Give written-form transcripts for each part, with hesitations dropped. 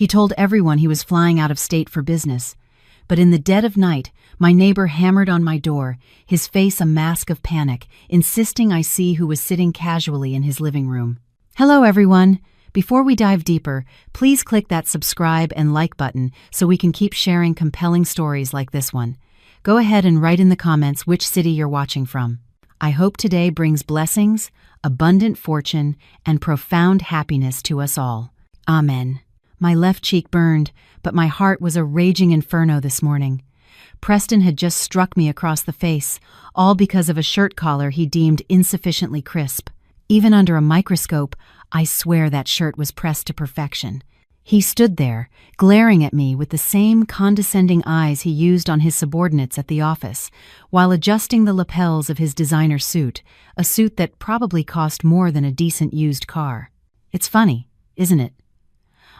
He told everyone he was flying out of state for business. But in the dead of night, my neighbor hammered on my door, his face a mask of panic, insisting I see who was sitting casually in his living room. Hello, everyone. Before we dive deeper, please click that subscribe and like button so we can keep sharing compelling stories like this one. Go ahead and write in the comments which city you're watching from. I hope today brings blessings, abundant fortune, and profound happiness to us all. Amen. My left cheek burned, but my heart was a raging inferno this morning. Preston had just struck me across the face, all because of a shirt collar he deemed insufficiently crisp. Even under a microscope, I swear that shirt was pressed to perfection. He stood there, glaring at me with the same condescending eyes he used on his subordinates at the office, while adjusting the lapels of his designer suit, a suit that probably cost more than a decent used car. It's funny, isn't it?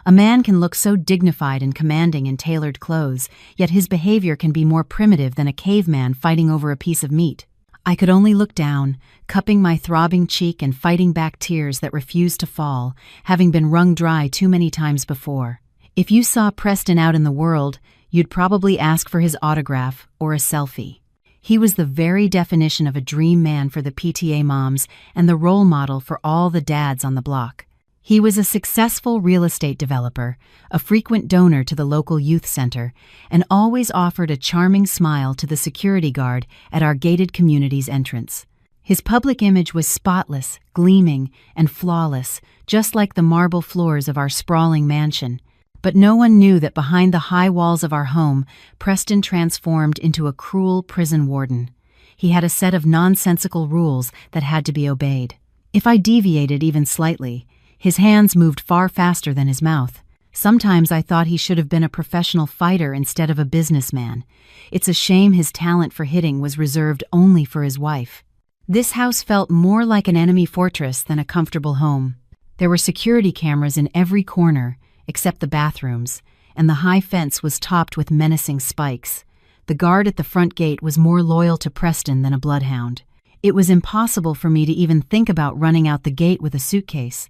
A man can look so dignified and commanding in tailored clothes, yet his behavior can be more primitive than a caveman fighting over a piece of meat. I could only look down, cupping my throbbing cheek and fighting back tears that refused to fall, having been wrung dry too many times before. If you saw Preston out in the world, you'd probably ask for his autograph or a selfie. He was the very definition of a dream man for the PTA moms and the role model for all the dads on the block. He was a successful real estate developer, a frequent donor to the local youth center, and always offered a charming smile to the security guard at our gated community's entrance. His public image was spotless, gleaming, and flawless, just like the marble floors of our sprawling mansion. But no one knew that behind the high walls of our home, Preston transformed into a cruel prison warden. He had a set of nonsensical rules that had to be obeyed. If I deviated even slightly, his hands moved far faster than his mouth. Sometimes I thought he should have been a professional fighter instead of a businessman. It's a shame his talent for hitting was reserved only for his wife. This house felt more like an enemy fortress than a comfortable home. There were security cameras in every corner, except the bathrooms, and the high fence was topped with menacing spikes. The guard at the front gate was more loyal to Preston than a bloodhound. It was impossible for me to even think about running out the gate with a suitcase.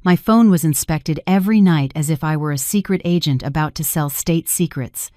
My phone was inspected every night as if I were a secret agent about to sell state secrets.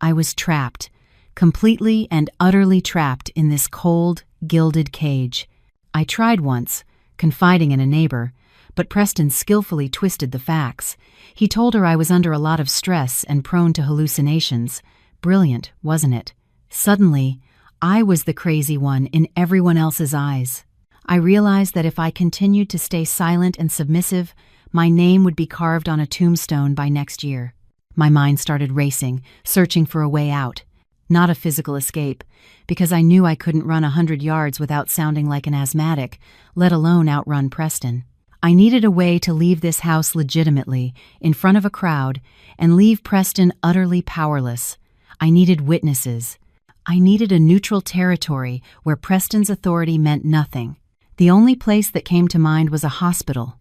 I was trapped, completely and utterly trapped in this cold, gilded cage. I tried once, confiding in a neighbor, but Preston skillfully twisted the facts. He told her I was under a lot of stress and prone to hallucinations. Brilliant, wasn't it? Suddenly, I was the crazy one in everyone else's eyes. I realized that if I continued to stay silent and submissive, my name would be carved on a tombstone by next year. My mind started racing, searching for a way out. Not a physical escape, because I knew I couldn't run 100 yards without sounding like an asthmatic, let alone outrun Preston. I needed a way to leave this house legitimately, in front of a crowd, and leave Preston utterly powerless. I needed witnesses. I needed a neutral territory where Preston's authority meant nothing. The only place that came to mind was a hospital.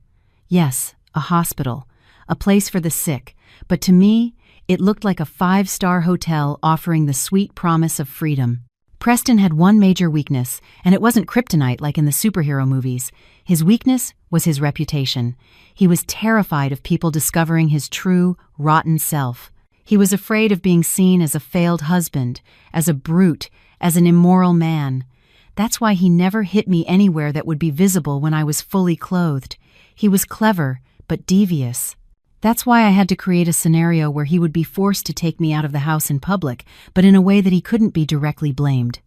Yes, a hospital, a place for the sick, but to me, it looked like a 5-star hotel offering the sweet promise of freedom. Preston had one major weakness, and it wasn't kryptonite like in the superhero movies. His weakness was his reputation. He was terrified of people discovering his true, rotten self. He was afraid of being seen as a failed husband, as a brute, as an immoral man. That's why he never hit me anywhere that would be visible when I was fully clothed. He was clever, but devious. That's why I had to create a scenario where he would be forced to take me out of the house in public, but in a way that he couldn't be directly blamed.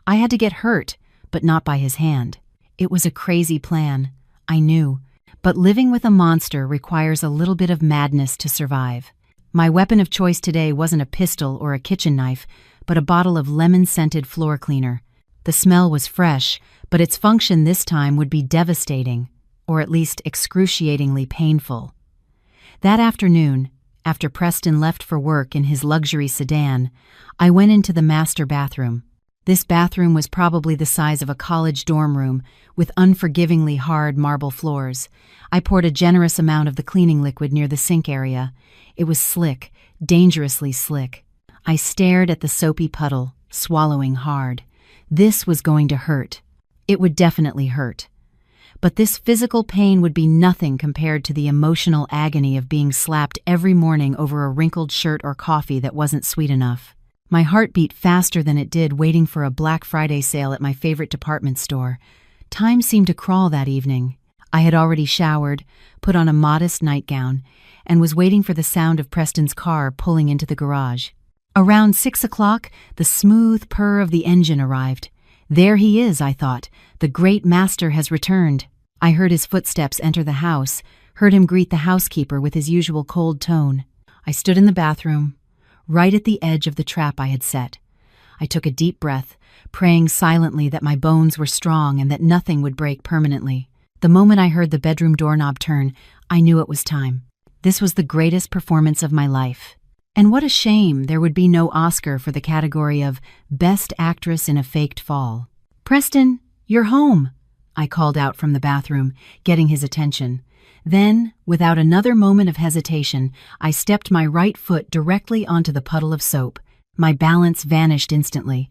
I had to get hurt, but not by his hand. It was a crazy plan, I knew, but living with a monster requires a little bit of madness to survive. My weapon of choice today wasn't a pistol or a kitchen knife, but a bottle of lemon-scented floor cleaner. The smell was fresh, but its function this time would be devastating, or at least excruciatingly painful. That afternoon, after Preston left for work in his luxury sedan, I went into the master bathroom. This bathroom was probably the size of a college dorm room, with unforgivingly hard marble floors. I poured a generous amount of the cleaning liquid near the sink area. It was slick, dangerously slick. I stared at the soapy puddle, swallowing hard. This was going to hurt. It would definitely hurt. but this physical pain would be nothing compared to the emotional agony of being slapped every morning over a wrinkled shirt or coffee that wasn't sweet enough. My heart beat faster than it did waiting for a Black Friday sale at my favorite department store. Time seemed to crawl that evening. I had already showered, put on a modest nightgown, and was waiting for the sound of Preston's car pulling into the garage. Around 6 o'clock, the smooth purr of the engine arrived. There he is, I thought. The great master has returned. I heard his footsteps enter the house, heard him greet the housekeeper with his usual cold tone. I stood in the bathroom, right at the edge of the trap I had set. I took a deep breath, praying silently that my bones were strong and that nothing would break permanently. The moment I heard the bedroom doorknob turn, I knew it was time. This was the greatest performance of my life. And what a shame there would be no Oscar for the category of Best Actress in a Faked Fall. "Preston, you're home," I called out from the bathroom, getting his attention. Then, without another moment of hesitation, I stepped my right foot directly onto the puddle of soap. My balance vanished instantly.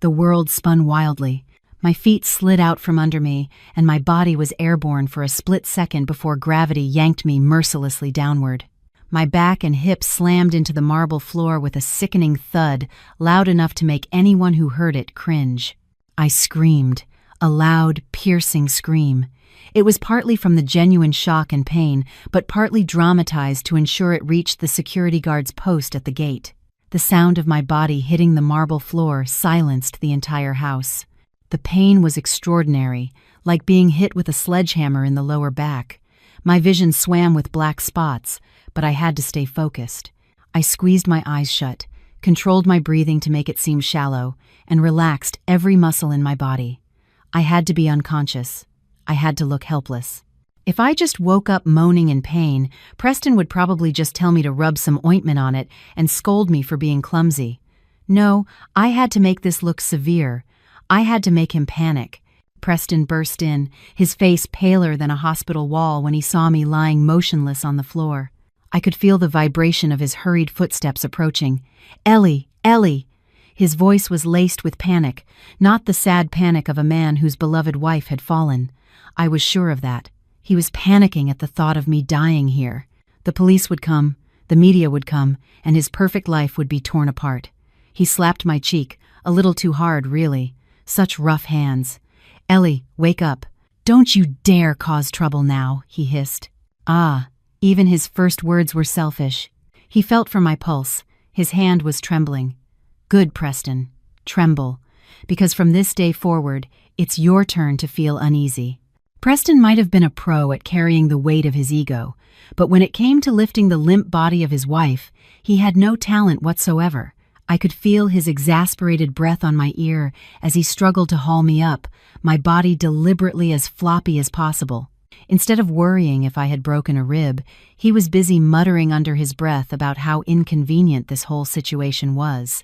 The world spun wildly. My feet slid out from under me, and my body was airborne for a split second before gravity yanked me mercilessly downward. My back and hips slammed into the marble floor with a sickening thud, loud enough to make anyone who heard it cringe. I screamed, a loud, piercing scream. It was partly from the genuine shock and pain, but partly dramatized to ensure it reached the security guard's post at the gate. The sound of my body hitting the marble floor silenced the entire house. The pain was extraordinary, like being hit with a sledgehammer in the lower back. My vision swam with black spots, but I had to stay focused. I squeezed my eyes shut, controlled my breathing to make it seem shallow, and relaxed every muscle in my body. I had to be unconscious. I had to look helpless. If I just woke up moaning in pain, Preston would probably just tell me to rub some ointment on it and scold me for being clumsy. No, I had to make this look severe. I had to make him panic. Preston burst in, his face paler than a hospital wall when he saw me lying motionless on the floor. I could feel the vibration of his hurried footsteps approaching. "Ellie, Ellie!" His voice was laced with panic, not the sad panic of a man whose beloved wife had fallen. I was sure of that. He was panicking at the thought of me dying here. The police would come, the media would come, and his perfect life would be torn apart. He slapped my cheek, a little too hard, really. Such rough hands. "Ellie, wake up. Don't you dare cause trouble now," he hissed. Even his first words were selfish. He felt for my pulse. His hand was trembling. "Good, Preston. Tremble. Because from this day forward, it's your turn to feel uneasy." Preston might have been a pro at carrying the weight of his ego, but when it came to lifting the limp body of his wife, he had no talent whatsoever. I could feel his exasperated breath on my ear as he struggled to haul me up, my body deliberately as floppy as possible. Instead of worrying if I had broken a rib, he was busy muttering under his breath about how inconvenient this whole situation was.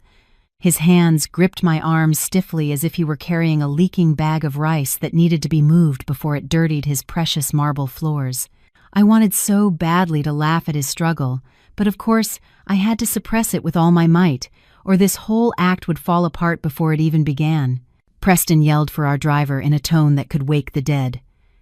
His hands gripped my arms stiffly as if he were carrying a leaking bag of rice that needed to be moved before it dirtied his precious marble floors. I wanted so badly to laugh at his struggle, but of course I had to suppress it with all my might, or this whole act would fall apart before it even began. Preston yelled for our driver in a tone that could wake the dead.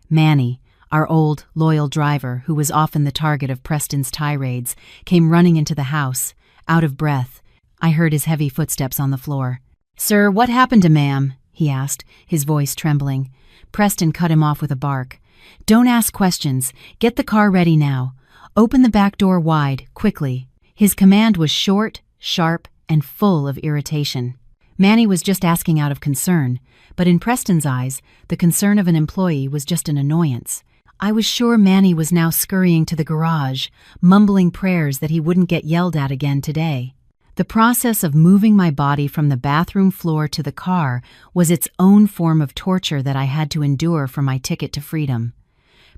Manny, our old, loyal driver, who was often the target of Preston's tirades, came running into the house, out of breath. I heard his heavy footsteps on the floor. "Sir, what happened to ma'am?" he asked, his voice trembling. Preston cut him off with a bark. "Don't ask questions. Get the car ready now. Open the back door wide, quickly." His command was short, sharp, and full of irritation. Manny was just asking out of concern, but in Preston's eyes, the concern of an employee was just an annoyance. I was sure Manny was now scurrying to the garage, mumbling prayers that he wouldn't get yelled at again today. The process of moving my body from the bathroom floor to the car was its own form of torture that I had to endure for my ticket to freedom.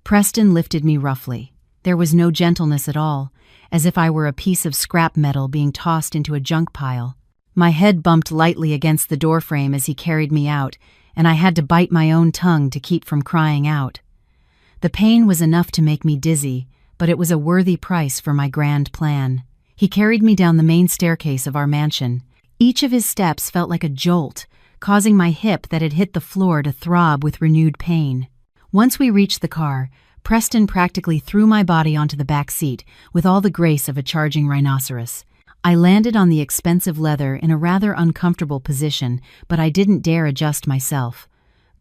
Preston lifted me roughly. There was no gentleness at all, as if I were a piece of scrap metal being tossed into a junk pile. My head bumped lightly against the doorframe as he carried me out, and I had to bite my own tongue to keep from crying out. The pain was enough to make me dizzy, but it was a worthy price for my grand plan. He carried me down the main staircase of our mansion. Each of his steps felt like a jolt, causing my hip that had hit the floor to throb with renewed pain. Once we reached the car, Preston practically threw my body onto the back seat with all the grace of a charging rhinoceros. I landed on the expensive leather in a rather uncomfortable position, but I didn't dare adjust myself.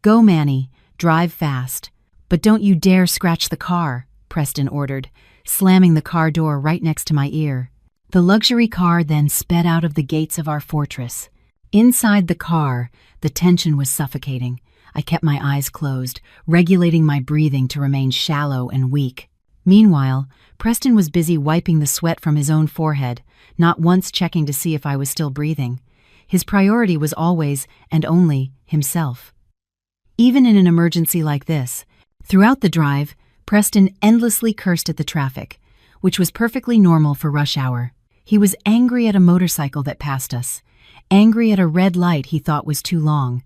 "Go, Manny, drive fast. But don't you dare scratch the car," Preston ordered, slamming the car door right next to my ear. The luxury car then sped out of the gates of our fortress. Inside the car, the tension was suffocating. I kept my eyes closed, regulating my breathing to remain shallow and weak. Meanwhile, Preston was busy wiping the sweat from his own forehead, not once checking to see if I was still breathing. His priority was always, and only, himself. Even in an emergency like this, throughout the drive, Preston endlessly cursed at the traffic, which was perfectly normal for rush hour. He was angry at a motorcycle that passed us, angry at a red light he thought was too long,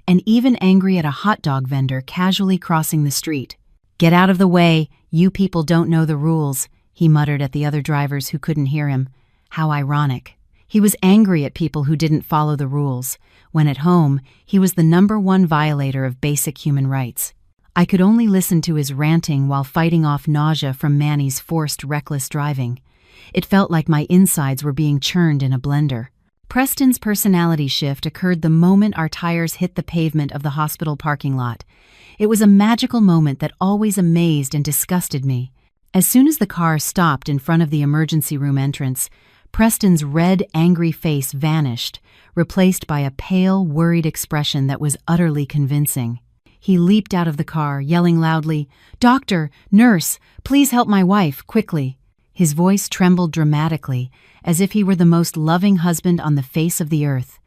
and even angry at a hot dog vendor casually crossing the street. "Get out of the way, you people don't know the rules," he muttered at the other drivers who couldn't hear him. How ironic. He was angry at people who didn't follow the rules, when at home, he was the #1 violator of basic human rights. I could only listen to his ranting while fighting off nausea from Manny's forced, reckless driving. It felt like my insides were being churned in a blender. Preston's personality shift occurred the moment our tires hit the pavement of the hospital parking lot. It was a magical moment that always amazed and disgusted me. As soon as the car stopped in front of the emergency room entrance, Preston's red, angry face vanished, replaced by a pale, worried expression that was utterly convincing. He leaped out of the car, yelling loudly, "Doctor, nurse, please help my wife, quickly." His voice trembled dramatically, as if he were the most loving husband on the face of the earth.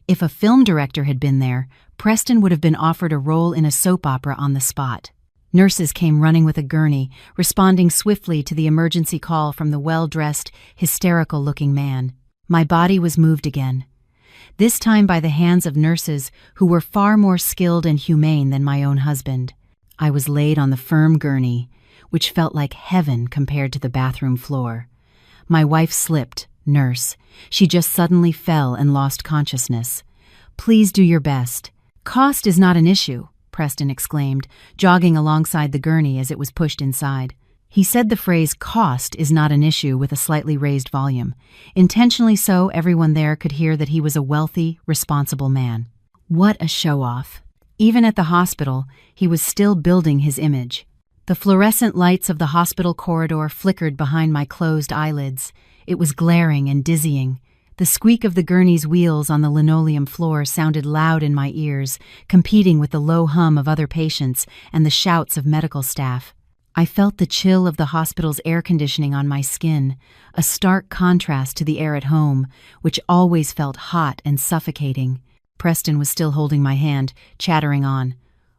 If a film director had been there, Preston would have been offered a role in a soap opera on the spot. Nurses came running with a gurney, responding swiftly to the emergency call from the well-dressed, hysterical-looking man. My body was moved again, this time by the hands of nurses who were far more skilled and humane than my own husband. I was laid on the firm gurney, which felt like heaven compared to the bathroom floor. My wife slipped, nurse. She just suddenly fell and lost consciousness. "Please do your best." "Cost is not an issue," Preston exclaimed, jogging alongside the gurney as it was pushed inside. He said the phrase "cost is not an issue" with a slightly raised volume, intentionally so everyone there could hear that he was a wealthy, responsible man. What a show-off. Even at the hospital, he was still building his image. The fluorescent lights of the hospital corridor flickered behind my closed eyelids. It was glaring and dizzying. The squeak of the gurney's wheels on the linoleum floor sounded loud in my ears, competing with the low hum of other patients and the shouts of medical staff. I felt the chill of the hospital's air conditioning on my skin, a stark contrast to the air at home, which always felt hot and suffocating. Preston was still holding my hand, chattering on.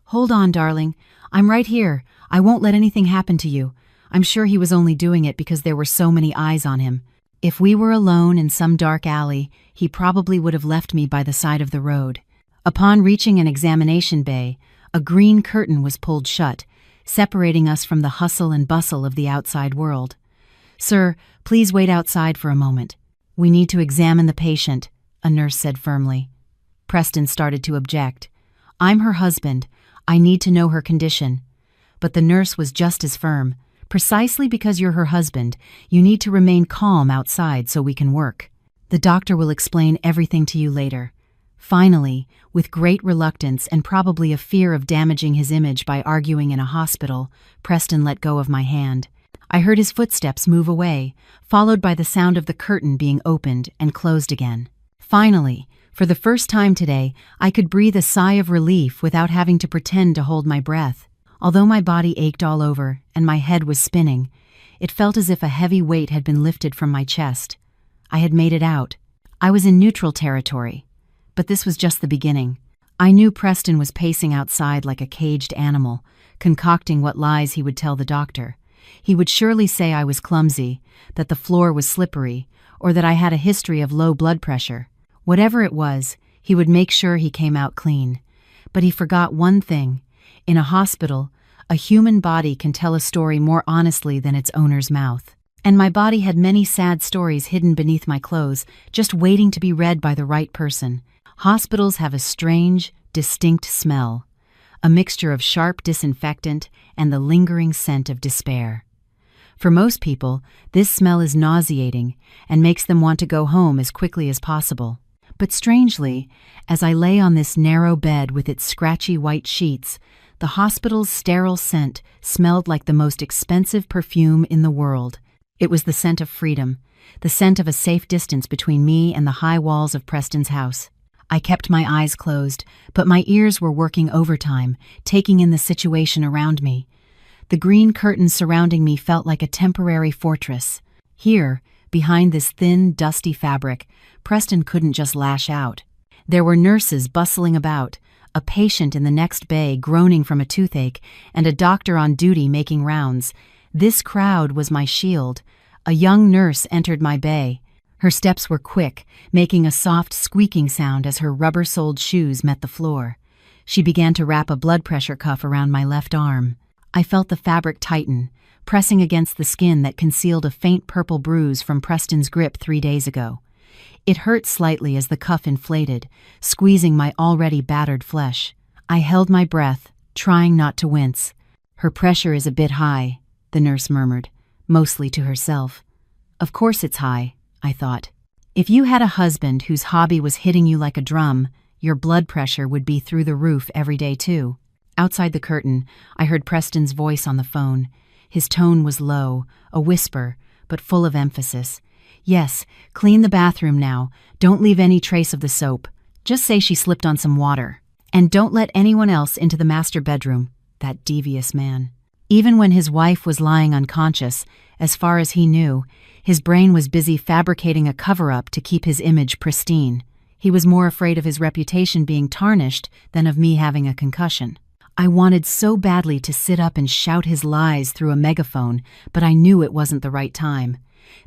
"Hold on, darling. I'm right here. I won't let anything happen to you." I'm sure he was only doing it because there were so many eyes on him. If we were alone in some dark alley, he probably would have left me by the side of the road. Upon reaching an examination bay, a green curtain was pulled shut, separating us from the hustle and bustle of the outside world. "Sir, please wait outside for a moment. We need to examine the patient," a nurse said firmly. Preston started to object. "I'm her husband. I need to know her condition." But the nurse was just as firm. "Precisely because you're her husband, you need to remain calm outside so we can work. The doctor will explain everything to you later." Finally, with great reluctance and probably a fear of damaging his image by arguing in a hospital, Preston let go of my hand. I heard his footsteps move away, followed by the sound of the curtain being opened and closed again. Finally, for the first time today, I could breathe a sigh of relief without having to pretend to hold my breath. Although my body ached all over and my head was spinning, it felt as if a heavy weight had been lifted from my chest. I had made it out. I was in neutral territory. But this was just the beginning. I knew Preston was pacing outside like a caged animal, concocting what lies he would tell the doctor. He would surely say I was clumsy, that the floor was slippery, or that I had a history of low blood pressure. Whatever it was, he would make sure he came out clean. But he forgot one thing. In a hospital, a human body can tell a story more honestly than its owner's mouth. And my body had many sad stories hidden beneath my clothes, just waiting to be read by the right person. Hospitals have a strange, distinct smell. a mixture of sharp disinfectant and the lingering scent of despair. For most people, this smell is nauseating and makes them want to go home as quickly as possible. But strangely, as I lay on this narrow bed with its scratchy white sheets, the hospital's sterile scent smelled like the most expensive perfume in the world. It was the scent of freedom, the scent of a safe distance between me and the high walls of Preston's house. I kept my eyes closed, but my ears were working overtime, taking in the situation around me. The green curtains surrounding me felt like a temporary fortress. Here, behind this thin, dusty fabric, Preston couldn't just lash out. There were nurses bustling about, a patient in the next bay groaning from a toothache, and a doctor on duty making rounds. This crowd was my shield. A young nurse entered my bay. Her steps were quick, making a soft squeaking sound as her rubber-soled shoes met the floor. She began to wrap a blood pressure cuff around my left arm. I felt the fabric tighten, pressing against the skin that concealed a faint purple bruise from Preston's grip 3 days ago. It hurt slightly as the cuff inflated, squeezing my already battered flesh. I held my breath, trying not to wince. "Her pressure is a bit high," the nurse murmured, mostly to herself. "Of course it's high," I thought. "If you had a husband whose hobby was hitting you like a drum, your blood pressure would be through the roof every day too." Outside the curtain, I heard Preston's voice on the phone. His tone was low, a whisper, but full of emphasis. "Yes, clean the bathroom now. Don't leave any trace of the soap. Just say she slipped on some water. And don't let anyone else into the master bedroom." That devious man. Even when his wife was lying unconscious, as far as he knew, his brain was busy fabricating a cover-up to keep his image pristine. He was more afraid of his reputation being tarnished than of me having a concussion. I wanted so badly to sit up and shout his lies through a megaphone, but I knew it wasn't the right time.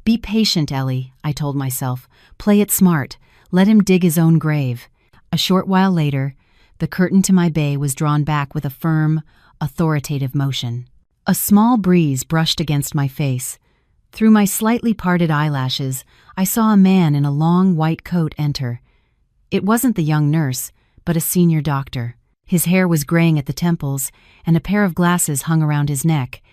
"Be patient, Ellie," I told myself. "Play it smart. Let him dig his own grave." A short while later, the curtain to my bay was drawn back with a firm, authoritative motion. A small breeze brushed against my face. Through my slightly parted eyelashes, I saw a man in a long white coat enter. It wasn't the young nurse, but a senior doctor. His hair was graying at the temples, and a pair of glasses hung around his neck.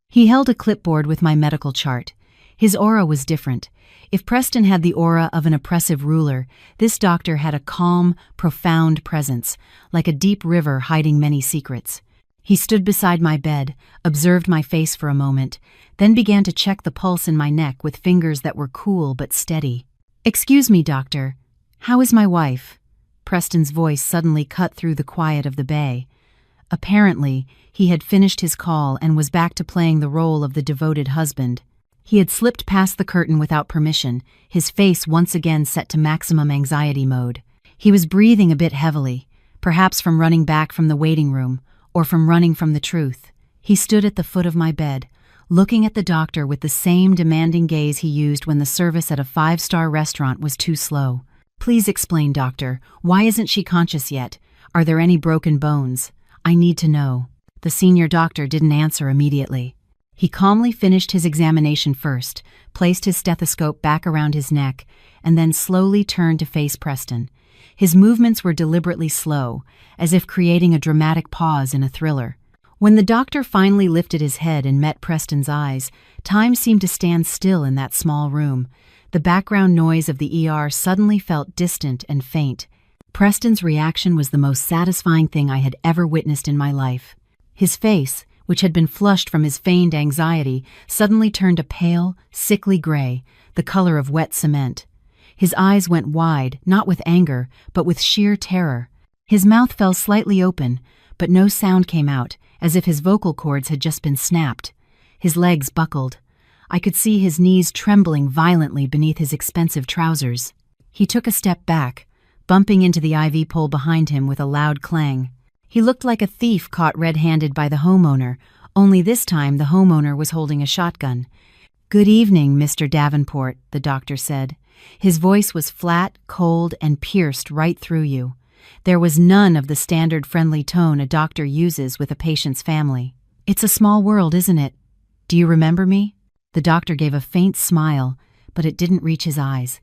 He held a clipboard with my medical chart. His aura was different. If Preston had the aura of an oppressive ruler, this doctor had a calm, profound presence, like a deep river hiding many secrets. He stood beside my bed, observed my face for a moment, then began to check the pulse in my neck with fingers that were cool but steady. "Excuse me, doctor. How is my wife?" Preston's voice suddenly cut through the quiet of the bay. Apparently, he had finished his call and was back to playing the role of the devoted husband. He had slipped past the curtain without permission, his face once again set to maximum anxiety mode. He was breathing a bit heavily, perhaps from running back from the waiting room, or from running from the truth. He stood at the foot of my bed, looking at the doctor with the same demanding gaze he used when the service at a 5-star restaurant was too slow. "Please explain, doctor. Why isn't she conscious yet? Are there any broken bones? I need to know." The senior doctor didn't answer immediately. He calmly finished his examination first, placed his stethoscope back around his neck, and then slowly turned to face Preston. His movements were deliberately slow, as if creating a dramatic pause in a thriller. When the doctor finally lifted his head and met Preston's eyes, time seemed to stand still in that small room. The background noise of the ER suddenly felt distant and faint. Preston's reaction was the most satisfying thing I had ever witnessed in my life. His face, which had been flushed from his feigned anxiety, suddenly turned a pale, sickly gray, the color of wet cement. His eyes went wide, not with anger, but with sheer terror. His mouth fell slightly open, but no sound came out, as if his vocal cords had just been snapped. His legs buckled. I could see his knees trembling violently beneath his expensive trousers. He took a step back, bumping into the IV pole behind him with a loud clang. He looked like a thief caught red-handed by the homeowner, only this time the homeowner was holding a shotgun. "Good evening, Mr. Davenport," the doctor said. His voice was flat, cold, and pierced right through you. There was none of the standard friendly tone a doctor uses with a patient's family. "It's a small world, isn't it? Do you remember me?" The doctor gave a faint smile, but it didn't reach his eyes.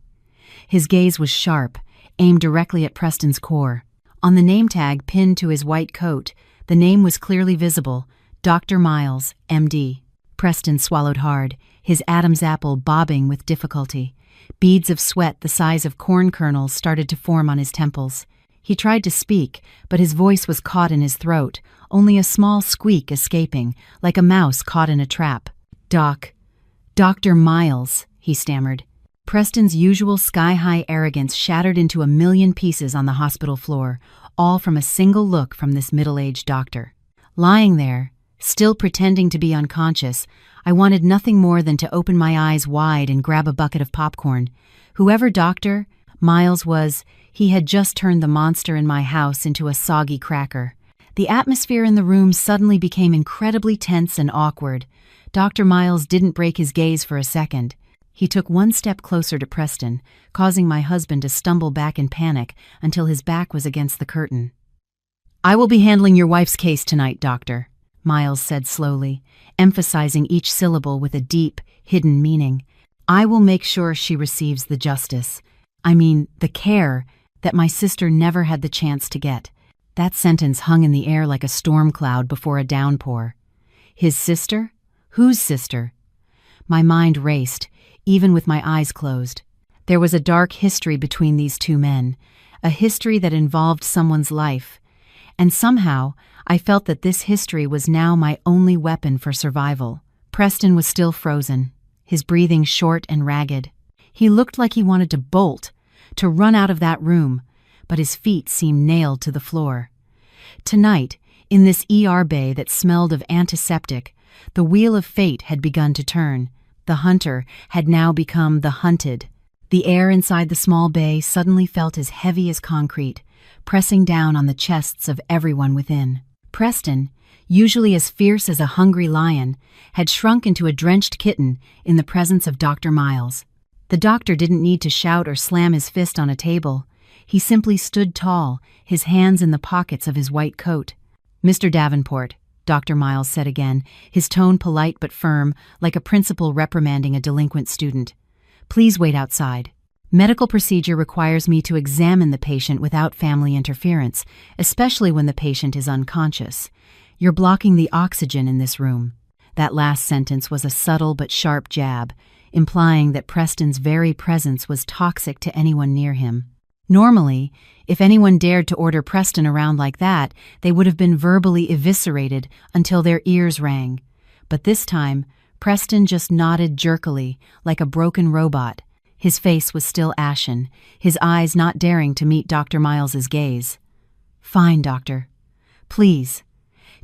His gaze was sharp, aimed directly at Preston's core. On the name tag pinned to his white coat, The name was clearly visible: Dr. Miles, M.D. Preston swallowed hard, his Adam's apple bobbing with difficulty. Beads of sweat the size of corn kernels started to form on his temples. He tried to speak, but his voice was caught in his throat, only a small squeak escaping, like a mouse caught in a trap. Dr. Miles," he stammered. Preston's usual sky-high arrogance shattered into a million pieces on the hospital floor, all from a single look from this middle-aged doctor. Lying there, still pretending to be unconscious, I wanted nothing more than to open my eyes wide and grab a bucket of popcorn. Whoever Dr. Miles was, he had just turned the monster in my house into a soggy cracker. The atmosphere in the room suddenly became incredibly tense and awkward. Dr. Miles didn't break his gaze for a second. He took one step closer to Preston, causing my husband to stumble back in panic until his back was against the curtain. "I will be handling your wife's case tonight, Doctor," Miles said slowly, emphasizing each syllable with a deep, hidden meaning. "I will make sure she receives the the care that my sister never had the chance to get." That sentence hung in the air like a storm cloud before a downpour. His sister? Whose sister? My mind raced, even with my eyes closed. There was a dark history between these two men, a history that involved someone's life, and somehow I felt that this history was now my only weapon for survival. Preston was still frozen, his breathing short and ragged. He looked like he wanted to bolt, to run out of that room, but his feet seemed nailed to the floor. Tonight, in this ER bay that smelled of antiseptic, the wheel of fate had begun to turn. The hunter had now become the hunted. The air inside the small bay suddenly felt as heavy as concrete, pressing down on the chests of everyone within. Preston, usually as fierce as a hungry lion, had shrunk into a drenched kitten in the presence of Dr. Miles. The doctor didn't need to shout or slam his fist on a table. He simply stood tall, his hands in the pockets of his white coat. "Mr. Davenport," Dr. Miles said again, his tone polite but firm, like a principal reprimanding a delinquent student. "Please wait outside. Medical procedure requires me to examine the patient without family interference, especially when the patient is unconscious. You're blocking the oxygen in this room." That last sentence was a subtle but sharp jab, implying that Preston's very presence was toxic to anyone near him. Normally, if anyone dared to order Preston around like that, they would have been verbally eviscerated until their ears rang. But this time, Preston just nodded jerkily, like a broken robot. His face was still ashen, his eyes not daring to meet Dr. Miles's gaze. "Fine, doctor. Please,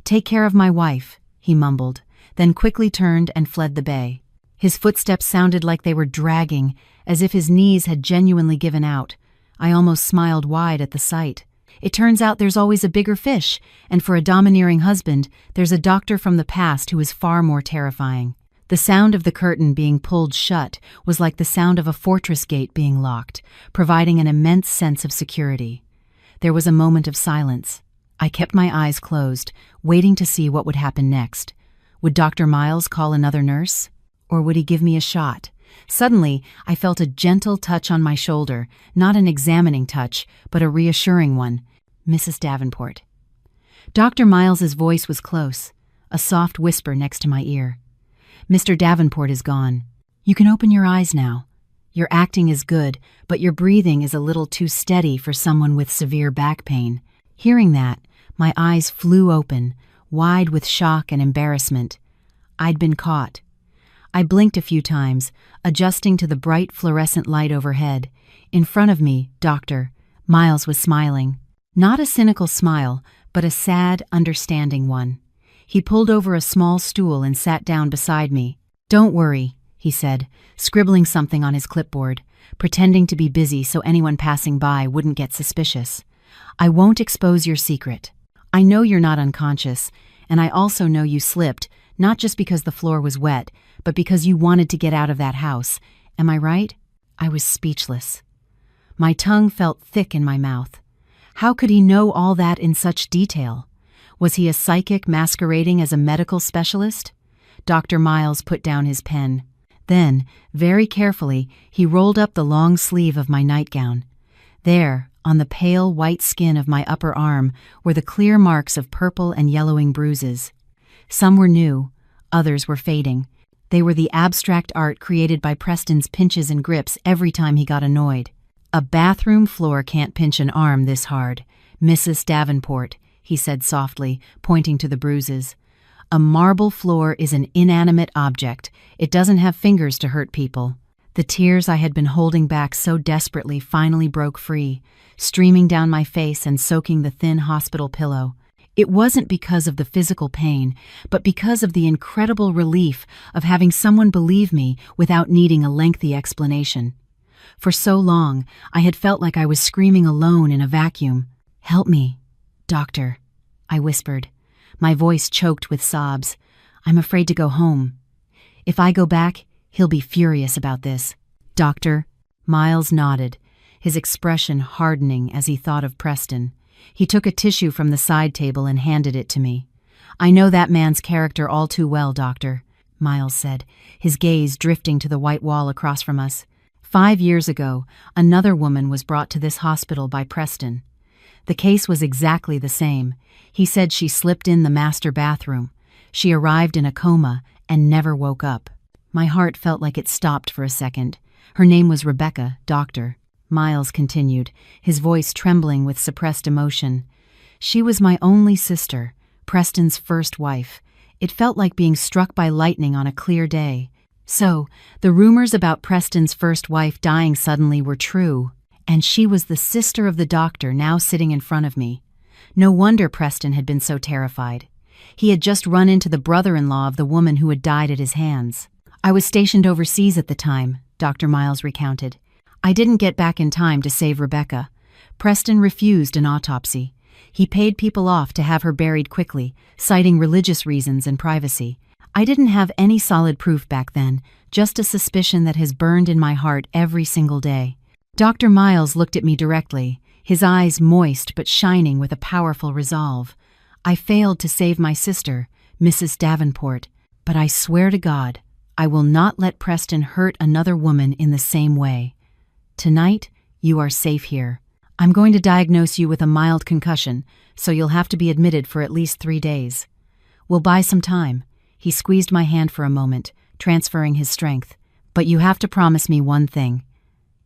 take care of my wife," he mumbled, then quickly turned and fled the bay. His footsteps sounded like they were dragging, as if his knees had genuinely given out. I almost smiled wide at the sight. It turns out there's always a bigger fish, and for a domineering husband, there's a doctor from the past who is far more terrifying. The sound of the curtain being pulled shut was like the sound of a fortress gate being locked, providing an immense sense of security. There was a moment of silence. I kept my eyes closed, waiting to see what would happen next. Would Dr. Miles call another nurse? Or would he give me a shot? Suddenly, I felt a gentle touch on my shoulder, not an examining touch, but a reassuring one. "Mrs. Davenport." Dr. Miles's voice was close, a soft whisper next to my ear. "Mr. Davenport is gone. You can open your eyes now. Your acting is good, but your breathing is a little too steady for someone with severe back pain." Hearing that, my eyes flew open, wide with shock and embarrassment. I'd been caught. I blinked a few times, adjusting to the bright fluorescent light overhead. In front of me, Dr. Miles was smiling. Not a cynical smile, but a sad, understanding one. He pulled over a small stool and sat down beside me. "Don't worry," he said, scribbling something on his clipboard, pretending to be busy so anyone passing by wouldn't get suspicious. "I won't expose your secret. I know you're not unconscious, and I also know you slipped, not just because the floor was wet, but because you wanted to get out of that house. Am I right?" I was speechless. My tongue felt thick in my mouth. How could he know all that in such detail? Was he a psychic masquerading as a medical specialist? Dr. Miles put down his pen. Then, very carefully, he rolled up the long sleeve of my nightgown. There, On the pale white skin of my upper arm were the clear marks of purple and yellowing bruises. Some were new, others were fading. They were the abstract art created by Preston's pinches and grips every time he got annoyed. "A bathroom floor can't pinch an arm this hard, Mrs. Davenport," he said softly, pointing to the bruises. "A marble floor is an inanimate object. It doesn't have fingers to hurt people." The tears I had been holding back so desperately finally broke free, streaming down my face and soaking the thin hospital pillow. It wasn't because of the physical pain, but because of the incredible relief of having someone believe me without needing a lengthy explanation. For so long, I had felt like I was screaming alone in a vacuum. "Help me, doctor," I whispered, my voice choked with sobs. "I'm afraid to go home. If I go back, he'll be furious about this." "Doctor?" Miles nodded, his expression hardening as he thought of Preston. He took a tissue from the side table and handed it to me. "I know that man's character all too well, doctor," Miles said, his gaze drifting to the white wall across from us. 5 years ago, another woman was brought to this hospital by Preston. The case was exactly the same. He said she slipped in the master bathroom. She arrived in a coma and never woke up. My heart felt like it stopped for a second. "Her name was Rebecca, doctor," Miles continued, his voice trembling with suppressed emotion. "She was my only sister, Preston's first wife. It felt like being struck by lightning on a clear day. So, the rumors about Preston's first wife dying suddenly were true, and she was the sister of the doctor now sitting in front of me. No wonder Preston had been so terrified. He had just run into the brother-in-law of the woman who had died at his hands. I was stationed overseas at the time," Dr. Miles recounted. "I didn't get back in time to save Rebecca. Preston refused an autopsy. He paid people off to have her buried quickly, citing religious reasons and privacy. I didn't have any solid proof back then, just a suspicion that has burned in my heart every single day." Dr. Miles looked at me directly, his eyes moist but shining with a powerful resolve. "I failed to save my sister, Mrs. Davenport, but I swear to God, I will not let Preston hurt another woman in the same way. Tonight, you are safe here. I'm going to diagnose you with a mild concussion, so you'll have to be admitted for at least 3 days. We'll buy some time." He squeezed my hand for a moment, transferring his strength. "But you have to promise me one thing.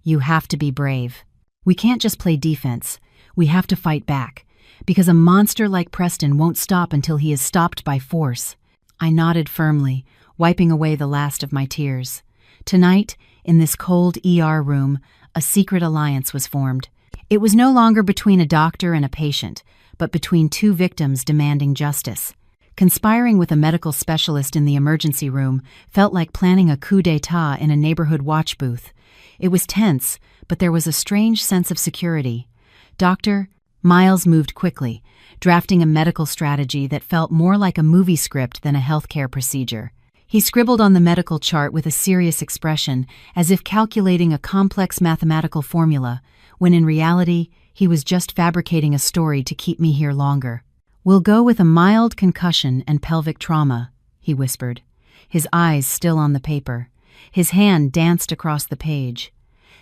You have to be brave. We can't just play defense. We have to fight back, because a monster like Preston won't stop until he is stopped by force." I nodded firmly, wiping away the last of my tears. Tonight, in this cold ER room, a secret alliance was formed. It was no longer between a doctor and a patient, but between 2 victims demanding justice. Conspiring with a medical specialist in the emergency room felt like planning a coup d'etat in a neighborhood watch booth. It was tense, but there was a strange sense of security. "Doctor," Miles moved quickly, drafting a medical strategy that felt more like a movie script than a healthcare procedure. He scribbled on the medical chart with a serious expression, as if calculating a complex mathematical formula, when in reality, he was just fabricating a story to keep me here longer. "We'll go with a mild concussion and pelvic trauma," he whispered, his eyes still on the paper. His hand danced across the page.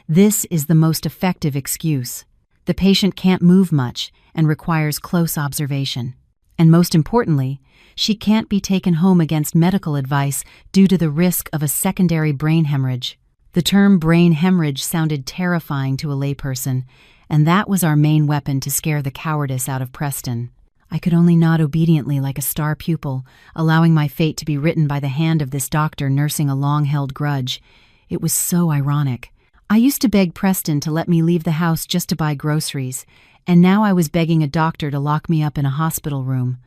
"This is the most effective excuse. The patient can't move much and requires close observation. And most importantly, she can't be taken home against medical advice due to the risk of a secondary brain hemorrhage." The term brain hemorrhage sounded terrifying to a layperson, and that was our main weapon to scare the cowardice out of Preston. I could only nod obediently like a star pupil, allowing my fate to be written by the hand of this doctor nursing a long-held grudge. It was so ironic. I used to beg Preston to let me leave the house just to buy groceries, and now I was begging a doctor to lock me up in a hospital room.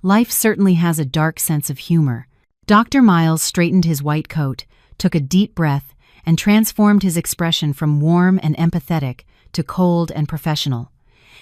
Life certainly has a dark sense of humor. Dr. Miles straightened his white coat, took a deep breath, and transformed his expression from warm and empathetic to cold and professional.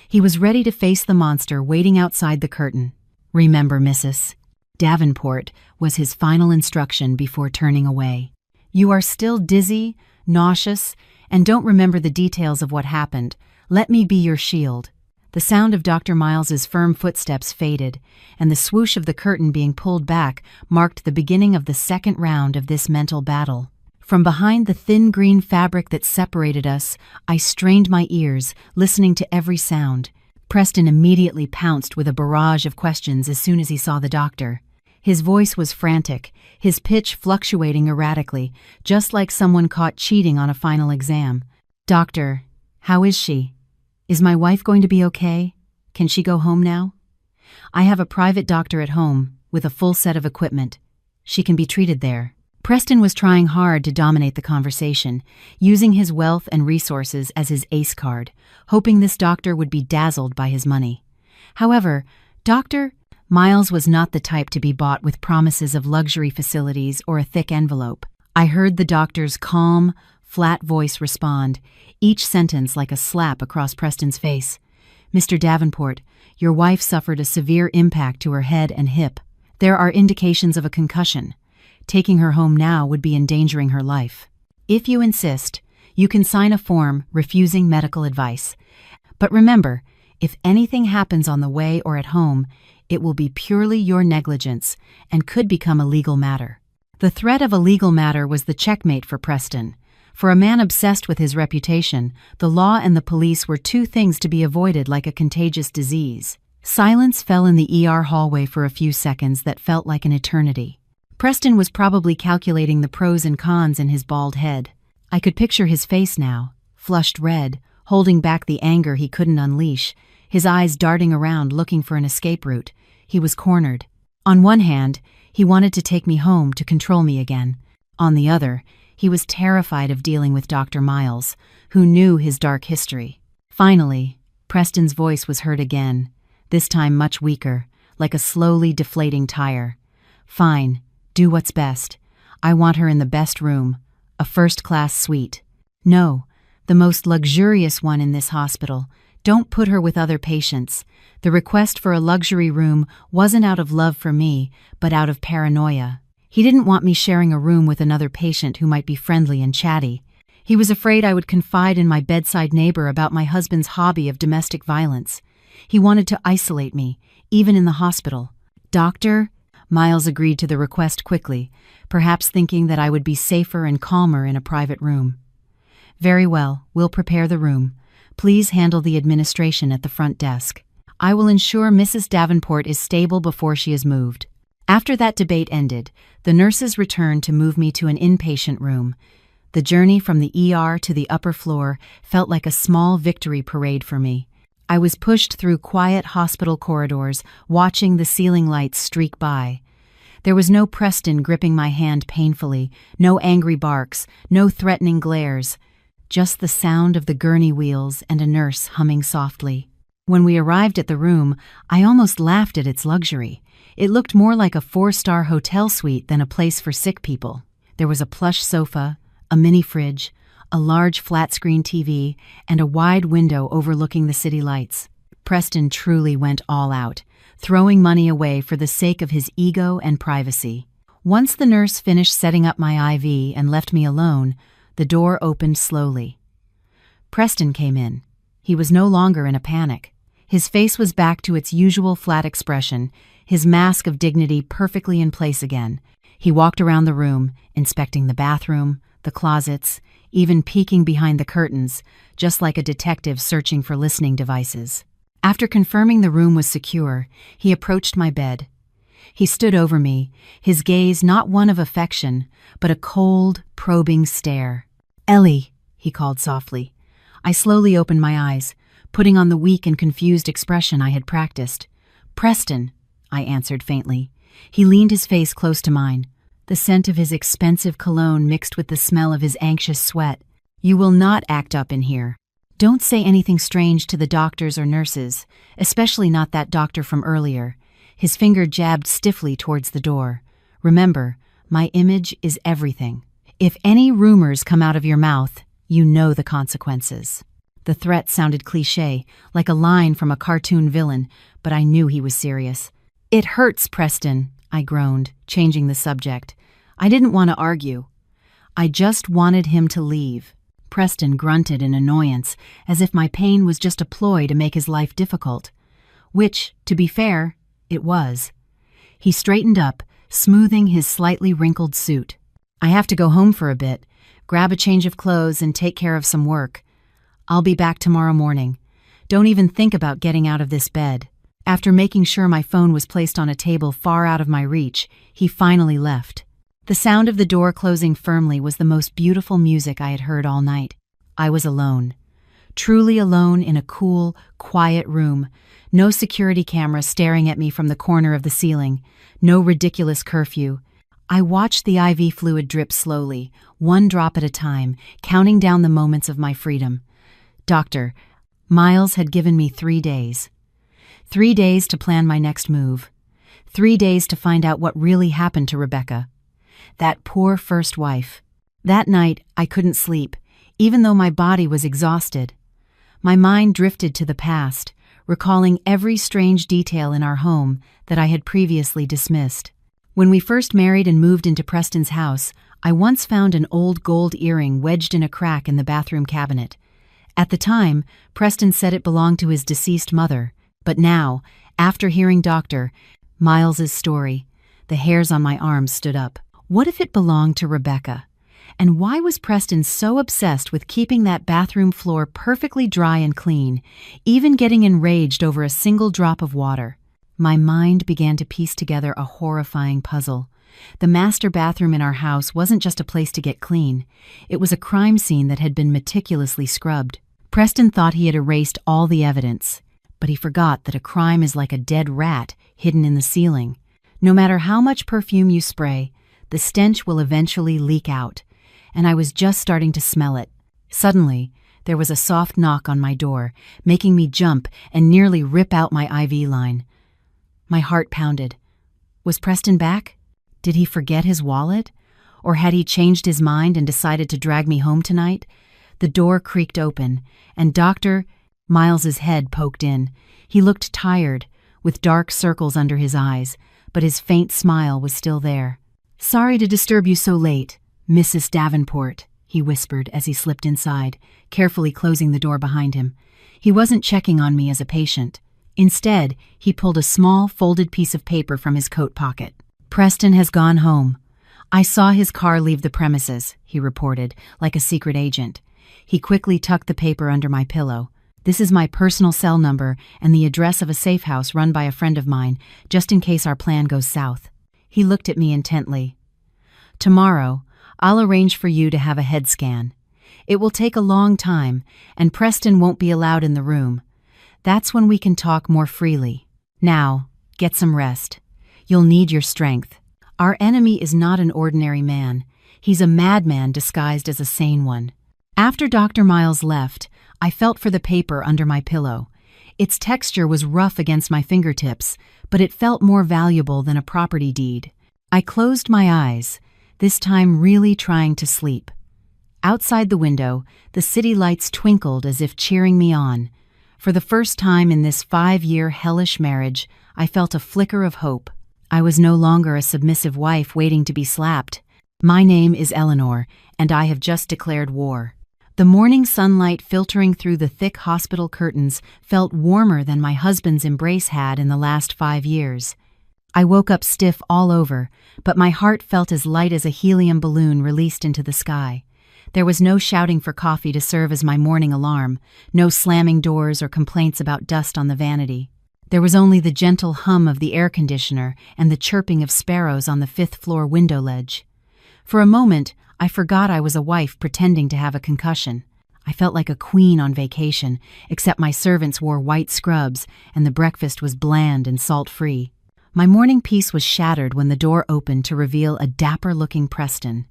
He was ready to face the monster waiting outside the curtain. "Remember, Mrs. Davenport," was his final instruction before turning away. "You are still dizzy, nauseous, and don't remember the details of what happened. Let me be your shield." The sound of Dr. Miles's firm footsteps faded, and the swoosh of the curtain being pulled back marked the beginning of the second round of this mental battle. From behind the thin green fabric that separated us, I strained my ears, listening to every sound. Preston immediately pounced with a barrage of questions as soon as he saw the doctor. His voice was frantic, his pitch fluctuating erratically, just like someone caught cheating on a final exam. "Doctor, how is she? Is my wife going to be okay? Can she go home now? I have a private doctor at home, with a full set of equipment. She can be treated there." Preston was trying hard to dominate the conversation, using his wealth and resources as his ace card, hoping this doctor would be dazzled by his money. However, Dr. Miles was not the type to be bought with promises of luxury facilities or a thick envelope. I heard the doctor's calm, flat voice respond, each sentence like a slap across Preston's face. "Mr. Davenport, your wife suffered a severe impact to her head and hip. There are indications of a concussion. Taking her home now would be endangering her life. If you insist, you can sign a form refusing medical advice. But remember, if anything happens on the way or at home, it will be purely your negligence and could become a legal matter." The threat of a legal matter was the checkmate for Preston. For a man obsessed with his reputation, the law and the police were two things to be avoided like a contagious disease. Silence fell in the ER hallway for a few seconds that felt like an eternity. Preston was probably calculating the pros and cons in his bald head. I could picture his face now, flushed red, holding back the anger he couldn't unleash, his eyes darting around looking for an escape route. He was cornered. On one hand, he wanted to take me home to control me again. On the other, he was terrified of dealing with Dr. Miles, who knew his dark history. Finally, Preston's voice was heard again, this time much weaker, like a slowly deflating tire. "Fine, do what's best. I want her in the best room, a first-class suite. No, the most luxurious one in this hospital. Don't put her with other patients." The request for a luxury room wasn't out of love for me, but out of paranoia. He didn't want me sharing a room with another patient who might be friendly and chatty. He was afraid I would confide in my bedside neighbor about my husband's hobby of domestic violence. He wanted to isolate me, even in the hospital. "Doctor?" Miles agreed to the request quickly, perhaps thinking that I would be safer and calmer in a private room. "Very well, we'll prepare the room. Please handle the administration at the front desk. I will ensure Mrs. Davenport is stable before she is moved." After that debate ended, the nurses returned to move me to an inpatient room. The journey from the ER to the upper floor felt like a small victory parade for me. I was pushed through quiet hospital corridors, watching the ceiling lights streak by. There was no Preston gripping my hand painfully, no angry barks, no threatening glares, just the sound of the gurney wheels and a nurse humming softly. When we arrived at the room, I almost laughed at its luxury. It looked more like a 4-star hotel suite than a place for sick people. There was a plush sofa, a mini fridge, a large flat-screen TV, and a wide window overlooking the city lights. Preston truly went all out, throwing money away for the sake of his ego and privacy. Once the nurse finished setting up my IV and left me alone, the door opened slowly. Preston came in. He was no longer in a panic. His face was back to its usual flat expression, his mask of dignity perfectly in place again. He walked around the room, inspecting the bathroom, the closets, even peeking behind the curtains, just like a detective searching for listening devices. After confirming the room was secure, he approached my bed. He stood over me, his gaze not one of affection, but a cold, probing stare. "Ellie," he called softly. I slowly opened my eyes, putting on the weak and confused expression I had practiced. "Preston," I answered faintly. He leaned his face close to mine. The scent of his expensive cologne mixed with the smell of his anxious sweat. "You will not act up in here. Don't say anything strange to the doctors or nurses, especially not that doctor from earlier." His finger jabbed stiffly towards the door. "Remember, my image is everything. If any rumors come out of your mouth, you know the consequences." The threat sounded cliché, like a line from a cartoon villain, but I knew he was serious. "It hurts, Preston," I groaned, changing the subject. I didn't want to argue. I just wanted him to leave. Preston grunted in annoyance, as if my pain was just a ploy to make his life difficult. Which, to be fair, it was. He straightened up, smoothing his slightly wrinkled suit. "I have to go home for a bit. Grab a change of clothes and take care of some work. I'll be back tomorrow morning. Don't even think about getting out of this bed." After making sure my phone was placed on a table far out of my reach, he finally left. The sound of the door closing firmly was the most beautiful music I had heard all night. I was alone. Truly alone in a cool, quiet room. No security camera staring at me from the corner of the ceiling. No ridiculous curfew. I watched the IV fluid drip slowly, one drop at a time, counting down the moments of my freedom. Doctor, Miles had given me 3 days. 3 days to plan my next move. 3 days to find out what really happened to Rebecca. That poor first wife. That night, I couldn't sleep, even though my body was exhausted. My mind drifted to the past, recalling every strange detail in our home that I had previously dismissed. When we first married and moved into Preston's house, I once found an old gold earring wedged in a crack in the bathroom cabinet. At the time, Preston said it belonged to his deceased mother, but now, after hearing Dr. Miles's story, the hairs on my arms stood up. What if it belonged to Rebecca? And why was Preston so obsessed with keeping that bathroom floor perfectly dry and clean, even getting enraged over a single drop of water? My mind began to piece together a horrifying puzzle. The master bathroom in our house wasn't just a place to get clean. It was a crime scene that had been meticulously scrubbed. Preston thought he had erased all the evidence, but he forgot that a crime is like a dead rat hidden in the ceiling. No matter how much perfume you spray, the stench will eventually leak out, and I was just starting to smell it. Suddenly, there was a soft knock on my door, making me jump and nearly rip out my IV line. My heart pounded. Was Preston back? Did he forget his wallet? Or had he changed his mind and decided to drag me home tonight? The door creaked open, and Dr. Miles's head poked in. He looked tired, with dark circles under his eyes, but his faint smile was still there. "Sorry to disturb you so late, Mrs. Davenport," he whispered as he slipped inside, carefully closing the door behind him. He wasn't checking on me as a patient. Instead, he pulled a small, folded piece of paper from his coat pocket. "Preston has gone home. I saw his car leave the premises," he reported, like a secret agent. He quickly tucked the paper under my pillow. "This is my personal cell number and the address of a safe house run by a friend of mine, just in case our plan goes south." He looked at me intently. "Tomorrow, I'll arrange for you to have a head scan. It will take a long time, and Preston won't be allowed in the room. That's when we can talk more freely. Now, get some rest. You'll need your strength. Our enemy is not an ordinary man. He's a madman disguised as a sane one." After Dr. Miles left, I felt for the paper under my pillow. Its texture was rough against my fingertips, but it felt more valuable than a property deed. I closed my eyes, this time really trying to sleep. Outside the window, the city lights twinkled as if cheering me on. For the first time in this 5-year hellish marriage, I felt a flicker of hope. I was no longer a submissive wife waiting to be slapped. My name is Eleanor, and I have just declared war. The morning sunlight filtering through the thick hospital curtains felt warmer than my husband's embrace had in the last 5 years. I woke up stiff all over, but my heart felt as light as a helium balloon released into the sky. There was no shouting for coffee to serve as my morning alarm, no slamming doors or complaints about dust on the vanity. There was only the gentle hum of the air conditioner and the chirping of sparrows on the 5th-floor window ledge. For a moment, I forgot I was a wife pretending to have a concussion. I felt like a queen on vacation, except my servants wore white scrubs and the breakfast was bland and salt-free. My morning peace was shattered when the door opened to reveal a dapper-looking Preston.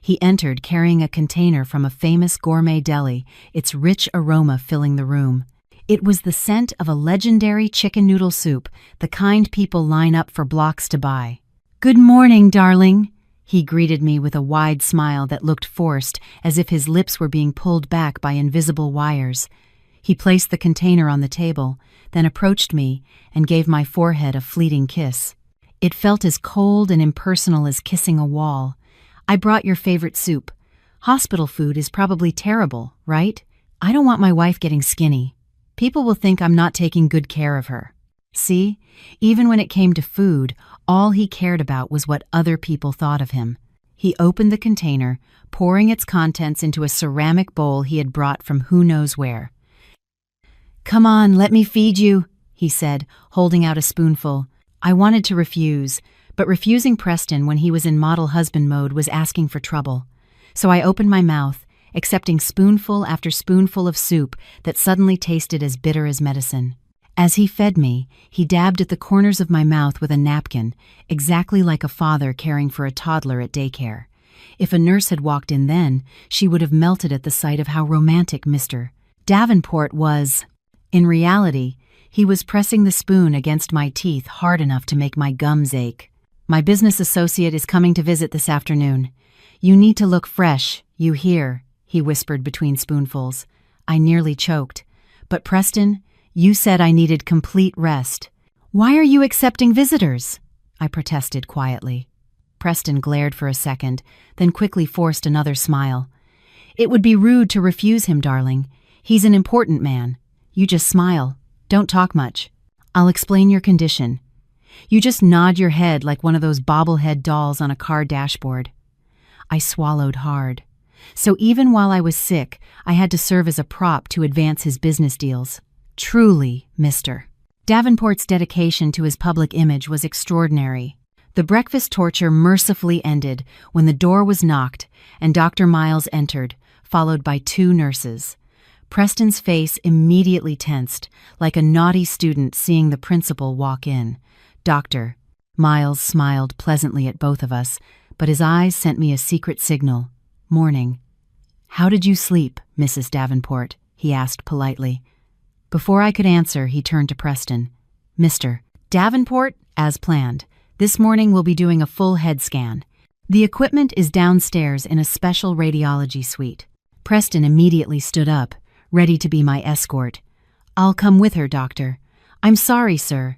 He entered carrying a container from a famous gourmet deli, its rich aroma filling the room. It was the scent of a legendary chicken noodle soup, the kind people line up for blocks to buy. "Good morning, darling," he greeted me with a wide smile that looked forced, as if his lips were being pulled back by invisible wires. He placed the container on the table, then approached me and gave my forehead a fleeting kiss. It felt as cold and impersonal as kissing a wall. "I brought your favorite soup. Hospital food is probably terrible, right? I don't want my wife getting skinny. People will think I'm not taking good care of her." See, even when it came to food, all he cared about was what other people thought of him. He opened the container, pouring its contents into a ceramic bowl he had brought from who knows where. "Come on, let me feed you," he said, holding out a spoonful. I wanted to refuse, but refusing Preston when he was in model husband mode was asking for trouble. So I opened my mouth, accepting spoonful after spoonful of soup that suddenly tasted as bitter as medicine. As he fed me, he dabbed at the corners of my mouth with a napkin, exactly like a father caring for a toddler at daycare. If a nurse had walked in then, she would have melted at the sight of how romantic Mr. Davenport was. In reality, he was pressing the spoon against my teeth hard enough to make my gums ache. "My business associate is coming to visit this afternoon. You need to look fresh, you hear," he whispered between spoonfuls. I nearly choked. "But Preston, you said I needed complete rest." "Why are you accepting visitors?" I protested quietly. Preston glared for a second, then quickly forced another smile. "It would be rude to refuse him, darling. He's an important man. You just smile. Don't talk much. I'll explain your condition. You just nod your head like one of those bobblehead dolls on a car dashboard." I swallowed hard. So even while I was sick, I had to serve as a prop to advance his business deals. Truly, Mr. Davenport's dedication to his public image was extraordinary. The breakfast torture mercifully ended when the door was knocked and Dr. Miles entered, followed by 2 nurses. Preston's face immediately tensed, like a naughty student seeing the principal walk in. "Doctor." Miles smiled pleasantly at both of us, but his eyes sent me a secret signal. "Morning." "How did you sleep, Mrs. Davenport?" he asked politely. Before I could answer, he turned to Preston. "Mr. Davenport, as planned, this morning we'll be doing a full head scan. The equipment is downstairs in a special radiology suite." Preston immediately stood up, ready to be my escort. "I'll come with her, doctor." "I'm sorry, sir."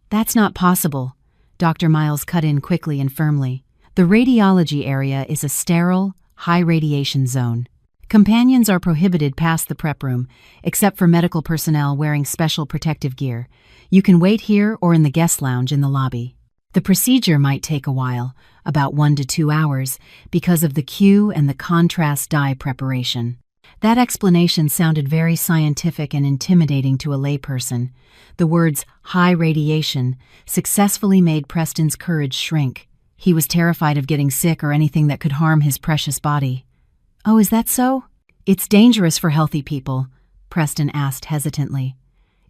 "That's not possible," Dr. Miles cut in quickly and firmly. "The radiology area is a sterile, high-radiation zone. Companions are prohibited past the prep room, except for medical personnel wearing special protective gear. You can wait here or in the guest lounge in the lobby. The procedure might take a while, about 1 to 2 hours, because of the Q and the contrast dye preparation." That explanation sounded very scientific and intimidating to a layperson. The words "high radiation" successfully made Preston's courage shrink. He was terrified of getting sick or anything that could harm his precious body. "Oh, is that so?" "It's dangerous for healthy people," Preston asked hesitantly.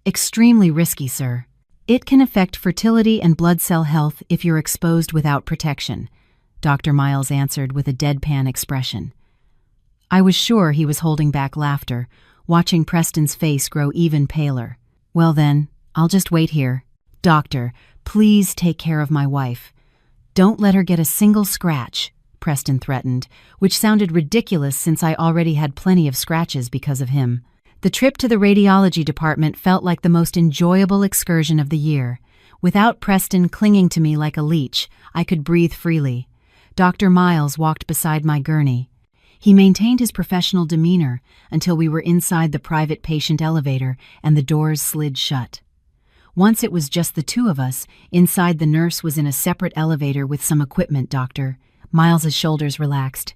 "Extremely risky, sir. It can affect fertility and blood cell health if you're exposed without protection," Dr. Miles answered with a deadpan expression. I was sure he was holding back laughter, watching Preston's face grow even paler. "Well then, I'll just wait here. Doctor, please take care of my wife. Don't let her get a single scratch," Preston threatened, which sounded ridiculous since I already had plenty of scratches because of him. The trip to the radiology department felt like the most enjoyable excursion of the year. Without Preston clinging to me like a leech, I could breathe freely. Dr. Miles walked beside my gurney. He maintained his professional demeanor until we were inside the private patient elevator and the doors slid shut. Once it was just the 2 of us, inside the nurse was in a separate elevator with some equipment, Doctor. Miles's shoulders relaxed.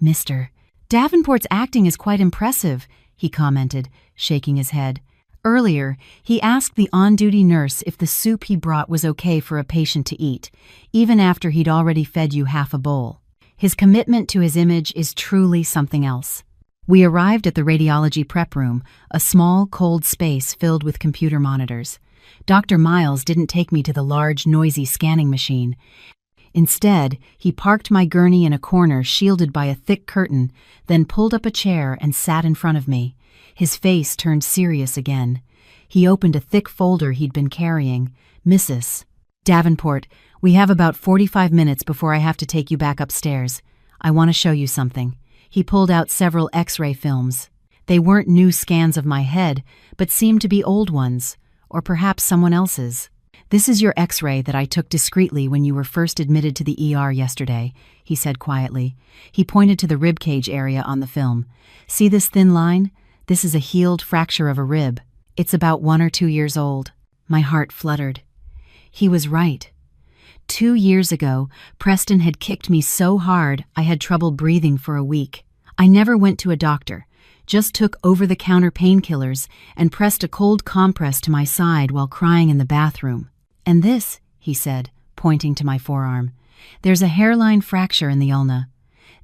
"Mr. Davenport's acting is quite impressive," he commented, shaking his head. Earlier, he asked the on-duty nurse if the soup he brought was okay for a patient to eat, even after he'd already fed you half a bowl. His commitment to his image is truly something else. We arrived at the radiology prep room, a small, cold space filled with computer monitors. Dr. Miles didn't take me to the large, noisy scanning machine. Instead, he parked my gurney in a corner shielded by a thick curtain, then pulled up a chair and sat in front of me. His face turned serious again. He opened a thick folder he'd been carrying. "Mrs. Davenport, we have about 45 minutes before I have to take you back upstairs. I want to show you something." He pulled out several X-ray films. They weren't new scans of my head, but seemed to be old ones, or perhaps someone else's. "This is your X-ray that I took discreetly when you were first admitted to the ER yesterday," he said quietly. He pointed to the ribcage area on the film. "See this thin line? This is a healed fracture of a rib. It's about 1 or 2 years old." My heart fluttered. He was right. 2 years ago, Preston had kicked me so hard I had trouble breathing for a week. I never went to a doctor, just took over-the-counter painkillers and pressed a cold compress to my side while crying in the bathroom. "And this," he said, pointing to my forearm, "there's a hairline fracture in the ulna.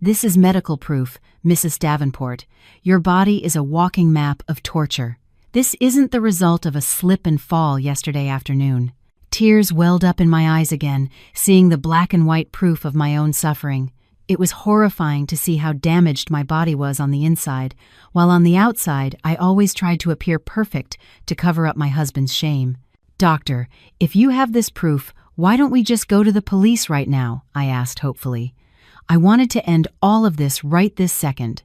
This is medical proof, Mrs. Davenport. Your body is a walking map of torture. This isn't the result of a slip and fall yesterday afternoon." Tears welled up in my eyes again, seeing the black and white proof of my own suffering. It was horrifying to see how damaged my body was on the inside, while on the outside I always tried to appear perfect to cover up my husband's shame. "Doctor, if you have this proof, why don't we just go to the police right now?" I asked hopefully. I wanted to end all of this right this second.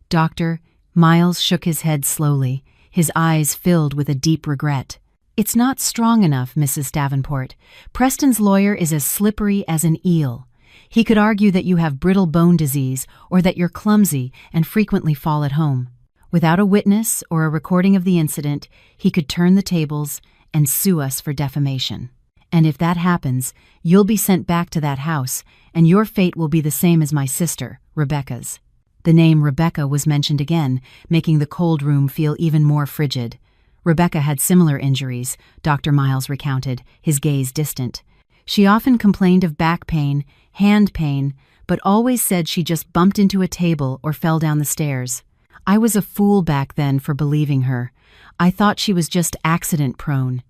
"Doctor," Miles shook his head slowly, his eyes filled with a deep regret. "It's not strong enough, Mrs. Davenport. Preston's lawyer is as slippery as an eel. He could argue that you have brittle bone disease or that you're clumsy and frequently fall at home. Without a witness or a recording of the incident, he could turn the tables and sue us for defamation. And if that happens, you'll be sent back to that house, and your fate will be the same as my sister, Rebecca's." The name Rebecca was mentioned again, making the cold room feel even more frigid. Rebecca had similar injuries, Dr. Miles recounted, his gaze distant. She often complained of back pain, hand pain, but always said she just bumped into a table or fell down the stairs. I was a fool back then for believing her. I thought she was just accident-prone.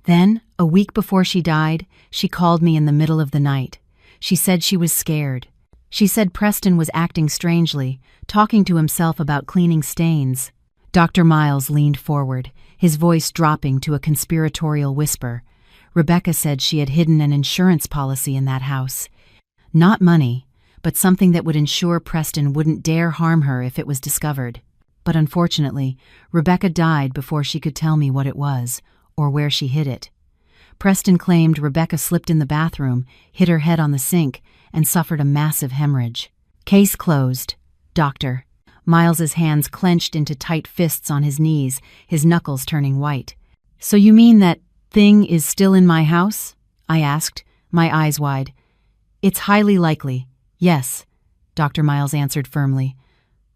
Then, a week before she died, she called me in the middle of the night. She said she was scared. She said Preston was acting strangely, talking to himself about cleaning stains. Dr. Miles leaned forward, his voice dropping to a conspiratorial whisper. Rebecca said she had hidden an insurance policy in that house. Not money, but something that would ensure Preston wouldn't dare harm her if it was discovered. But unfortunately, Rebecca died before she could tell me what it was, or where she hid it. Preston claimed Rebecca slipped in the bathroom, hit her head on the sink, and suffered a massive hemorrhage. "Case closed, Doctor." Miles's hands clenched into tight fists on his knees, his knuckles turning white. "So you mean that thing is still in my house?" I asked, my eyes wide. "It's highly likely, yes," Dr. Miles answered firmly.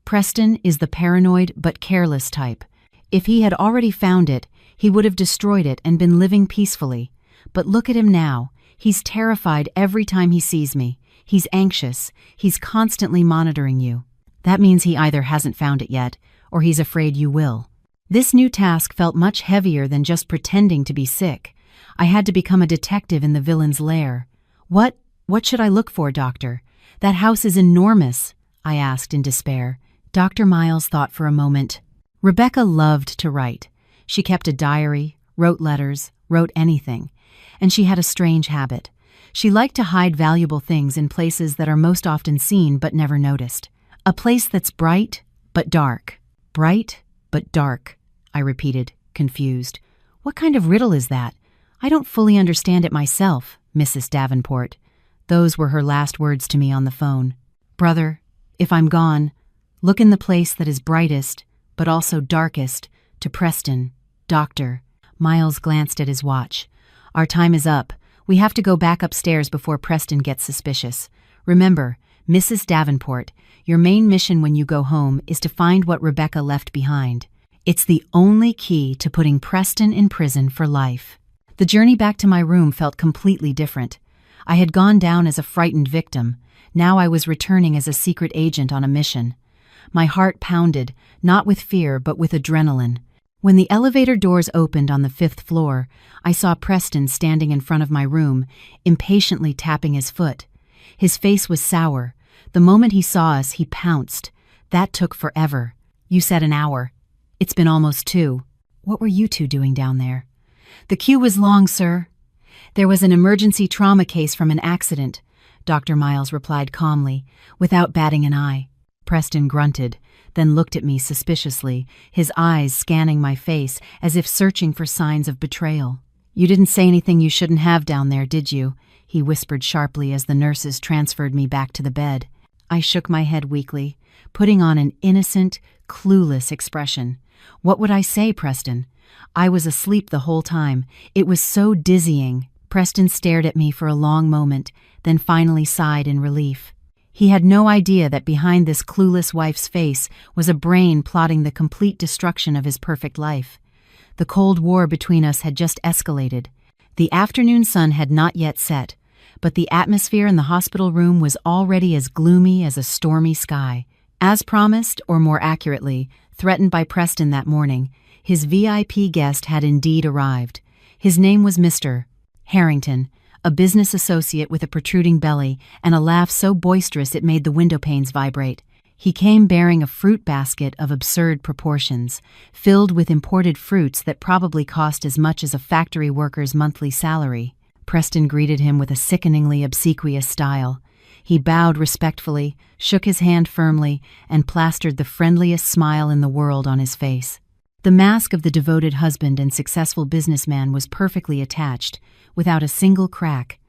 "Preston is the paranoid but careless type. If he had already found it, he would have destroyed it and been living peacefully. But look at him now. He's terrified every time he sees me. He's anxious. He's constantly monitoring you. That means he either hasn't found it yet, or he's afraid you will." This new task felt much heavier than just pretending to be sick. I had to become a detective in the villain's lair. What should I look for, Doctor? That house is enormous," I asked in despair. Dr. Miles thought for a moment. Rebecca loved to write. She kept a diary, wrote letters, wrote anything. And she had a strange habit. She liked to hide valuable things in places that are most often seen but never noticed. "A place that's bright but dark." "Bright but dark," I repeated, confused. "What kind of riddle is that? I don't fully understand it myself, Mrs. Davenport." Those were her last words to me on the phone. "Brother, if I'm gone, look in the place that is brightest, but also darkest, to Preston, Doctor." Miles glanced at his watch. "Our time is up. We have to go back upstairs before Preston gets suspicious. Remember, Mrs. Davenport, your main mission when you go home is to find what Rebecca left behind. It's the only key to putting Preston in prison for life." The journey back to my room felt completely different. I had gone down as a frightened victim. Now I was returning as a secret agent on a mission. My heart pounded, not with fear but with adrenaline. When the elevator doors opened on the 5th floor, I saw Preston standing in front of my room, impatiently tapping his foot. His face was sour. The moment he saw us, he pounced. "That took forever. You said an hour. It's been almost 2. What were you two doing down there?" "The queue was long, sir. There was an emergency trauma case from an accident," Dr. Miles replied calmly, without batting an eye. Preston grunted, then looked at me suspiciously, his eyes scanning my face as if searching for signs of betrayal. "You didn't say anything you shouldn't have down there, did you?" he whispered sharply as the nurses transferred me back to the bed. I shook my head weakly, putting on an innocent, clueless expression. What would I say, Preston? I was asleep the whole time. It was so dizzying. Preston stared at me for a long moment, then finally sighed in relief. He had no idea that behind this clueless wife's face was a brain plotting the complete destruction of his perfect life. The Cold War between us had just escalated. The afternoon sun had not yet set, but the atmosphere in the hospital room was already as gloomy as a stormy sky. As promised, or more accurately, threatened by Preston that morning, his VIP guest had indeed arrived. His name was Mr. Harrington, a business associate with a protruding belly and a laugh so boisterous it made the window panes vibrate. He came bearing a fruit basket of absurd proportions, filled with imported fruits that probably cost as much as a factory worker's monthly salary. Preston greeted him with a sickeningly obsequious style. He bowed respectfully, shook his hand firmly, and plastered the friendliest smile in the world on his face. The mask of the devoted husband and successful businessman was perfectly attached, without a single crack.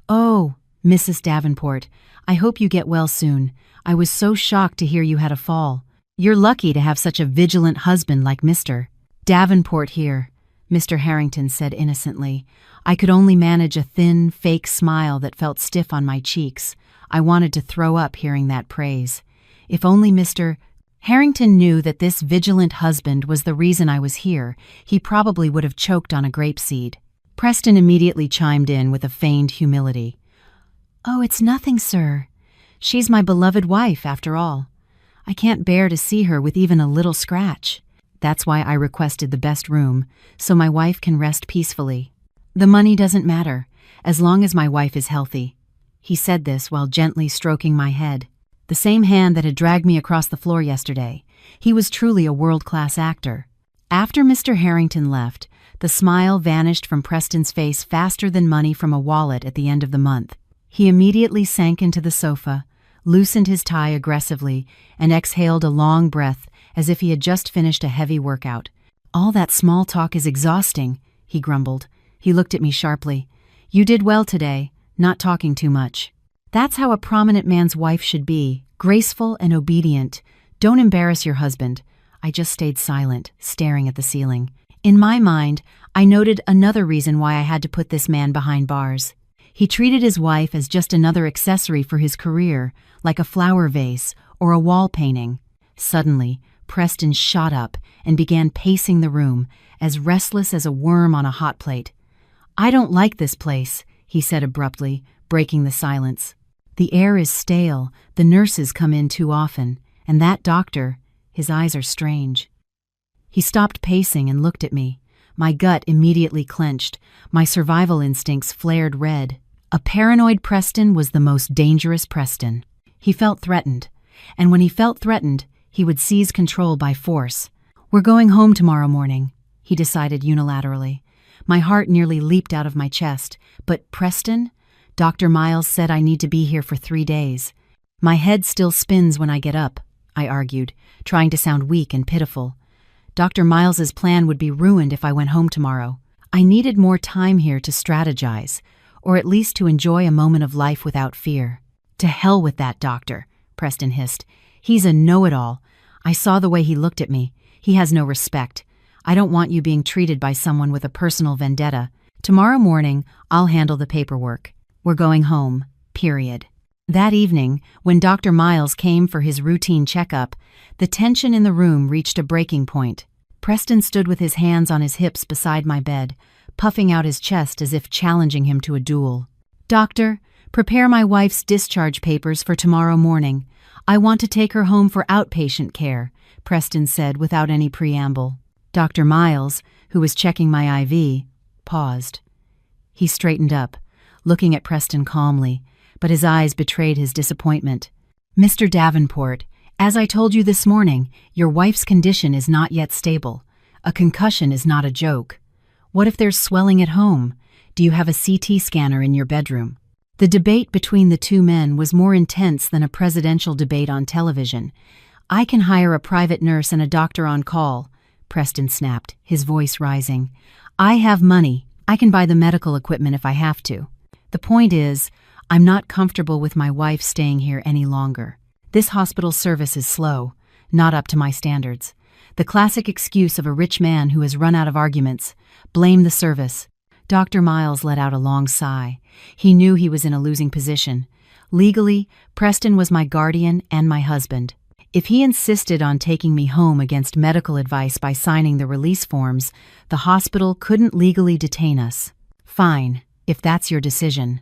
"Oh, Mrs. Davenport, I hope you get well soon. I was so shocked to hear you had a fall. You're lucky to have such a vigilant husband like Mr. Davenport here," Mr. Harrington said innocently. I could only manage a thin, fake smile that felt stiff on my cheeks. I wanted to throw up hearing that praise. If only Mr. Harrington knew that this vigilant husband was the reason I was here, he probably would have choked on a grapeseed. Preston immediately chimed in with a feigned humility. "Oh, it's nothing, sir. She's my beloved wife, after all. I can't bear to see her with even a little scratch. That's why I requested the best room, so my wife can rest peacefully. The money doesn't matter, as long as my wife is healthy." He said this while gently stroking my head, the same hand that had dragged me across the floor yesterday. He was truly a world-class actor. After Mr. Harrington left, the smile vanished from Preston's face faster than money from a wallet at the end of the month. He immediately sank into the sofa, loosened his tie aggressively, and exhaled a long breath as if he had just finished a heavy workout. "All that small talk is exhausting," he grumbled. He looked at me sharply. "You did well today, not talking too much. That's how a prominent man's wife should be, graceful and obedient. Don't embarrass your husband." I just stayed silent, staring at the ceiling. In my mind, I noted another reason why I had to put this man behind bars. He treated his wife as just another accessory for his career, like a flower vase or a wall painting. Suddenly, Preston shot up and began pacing the room, as restless as a worm on a hot plate. "I don't like this place," he said abruptly, breaking the silence. "The air is stale, the nurses come in too often, and that doctor, his eyes are strange." He stopped pacing and looked at me. My gut immediately clenched. My survival instincts flared red. A paranoid Preston was the most dangerous Preston. He felt threatened, and when he felt threatened, he would seize control by force. "We're going home tomorrow morning," he decided unilaterally. My heart nearly leaped out of my chest. "But Preston? Dr. Miles said I need to be here for 3 days. My head still spins when I get up," I argued, trying to sound weak and pitiful. Dr. Miles's plan would be ruined if I went home tomorrow. I needed more time here to strategize, or at least to enjoy a moment of life without fear. "To hell with that doctor," Preston hissed. "He's a know-it-all. I saw the way he looked at me. He has no respect. I don't want you being treated by someone with a personal vendetta. Tomorrow morning, I'll handle the paperwork. We're going home, period." That evening, when Dr. Miles came for his routine checkup, the tension in the room reached a breaking point. Preston stood with his hands on his hips beside my bed, puffing out his chest as if challenging him to a duel. "Doctor, prepare my wife's discharge papers for tomorrow morning. I want to take her home for outpatient care," Preston said without any preamble. Dr. Miles, who was checking my IV, paused. He straightened up, looking at Preston calmly, but his eyes betrayed his disappointment. "Mr. Davenport, as I told you this morning, your wife's condition is not yet stable. A concussion is not a joke. What if there's swelling at home? Do you have a CT scanner in your bedroom?" The debate between the two men was more intense than a presidential debate on television. "I can hire a private nurse and a doctor on call," Preston snapped, his voice rising. "I have money. I can buy the medical equipment if I have to. The point is, I'm not comfortable with my wife staying here any longer. This hospital service is slow, not up to my standards. The classic excuse of a rich man who has run out of arguments: blame the service. Dr. Miles let out a long sigh. He knew he was in a losing position. Legally, Preston was my guardian and my husband. If he insisted on taking me home against medical advice by signing the release forms, the hospital couldn't legally detain us. Fine, if that's your decision.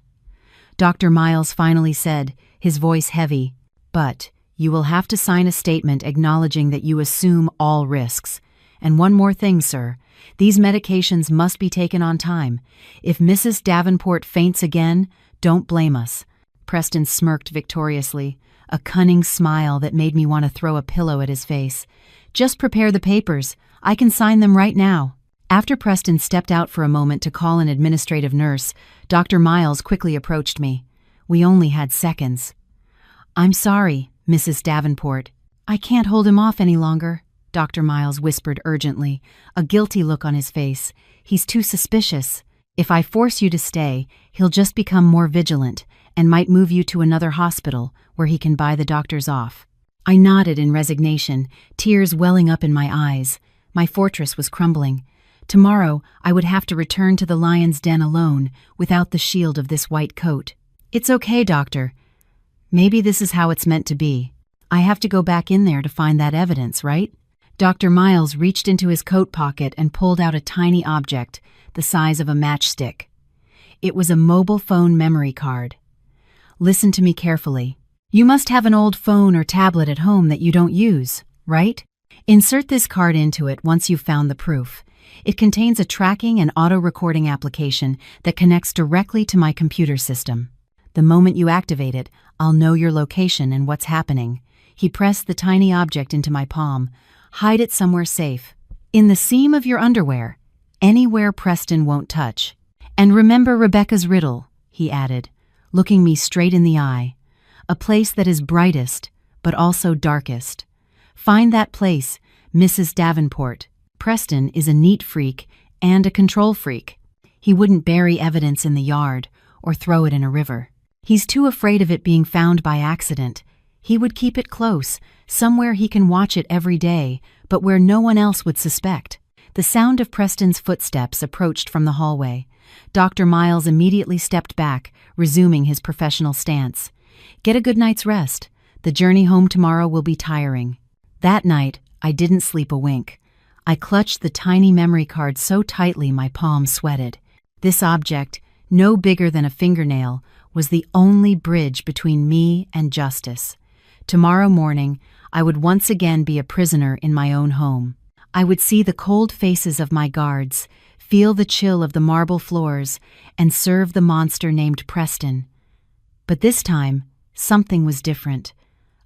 Dr. Miles finally said, his voice heavy, but you will have to sign a statement acknowledging that you assume all risks. And one more thing, sir. These medications must be taken on time. If Mrs. Davenport faints again, don't blame us. Preston smirked victoriously, a cunning smile that made me want to throw a pillow at his face. Just prepare the papers. I can sign them right now. After Preston stepped out for a moment to call an administrative nurse, Dr. Miles quickly approached me. We only had seconds. I'm sorry, Mrs. Davenport. I can't hold him off any longer, Dr. Miles whispered urgently, a guilty look on his face. He's too suspicious. If I force you to stay, he'll just become more vigilant and might move you to another hospital where he can buy the doctors off. I nodded in resignation, tears welling up in my eyes. My fortress was crumbling. Tomorrow, I would have to return to the lion's den alone, without the shield of this white coat. It's okay, doctor. Maybe this is how it's meant to be. I have to go back in there to find that evidence, right? Dr. Miles reached into his coat pocket and pulled out a tiny object, the size of a matchstick. It was a mobile phone memory card. Listen to me carefully. You must have an old phone or tablet at home that you don't use, right? Insert this card into it once you've found the proof. It contains a tracking and auto-recording application that connects directly to my computer system. The moment you activate it, I'll know your location and what's happening. He pressed the tiny object into my palm. Hide it somewhere safe. In the seam of your underwear. Anywhere Preston won't touch. And remember Rebecca's riddle, he added, looking me straight in the eye. A place that is brightest, but also darkest. Find that place, Mrs. Davenport. Preston is a neat freak and a control freak. He wouldn't bury evidence in the yard or throw it in a river. He's too afraid of it being found by accident. He would keep it close, somewhere he can watch it every day, but where no one else would suspect. The sound of Preston's footsteps approached from the hallway. Dr. Miles immediately stepped back, resuming his professional stance. Get a good night's rest. The journey home tomorrow will be tiring. That night, I didn't sleep a wink. I clutched the tiny memory card so tightly my palms sweated. This object, no bigger than a fingernail, was the only bridge between me and justice. Tomorrow morning, I would once again be a prisoner in my own home. I would see the cold faces of my guards, feel the chill of the marble floors, and serve the monster named Preston. But this time, something was different.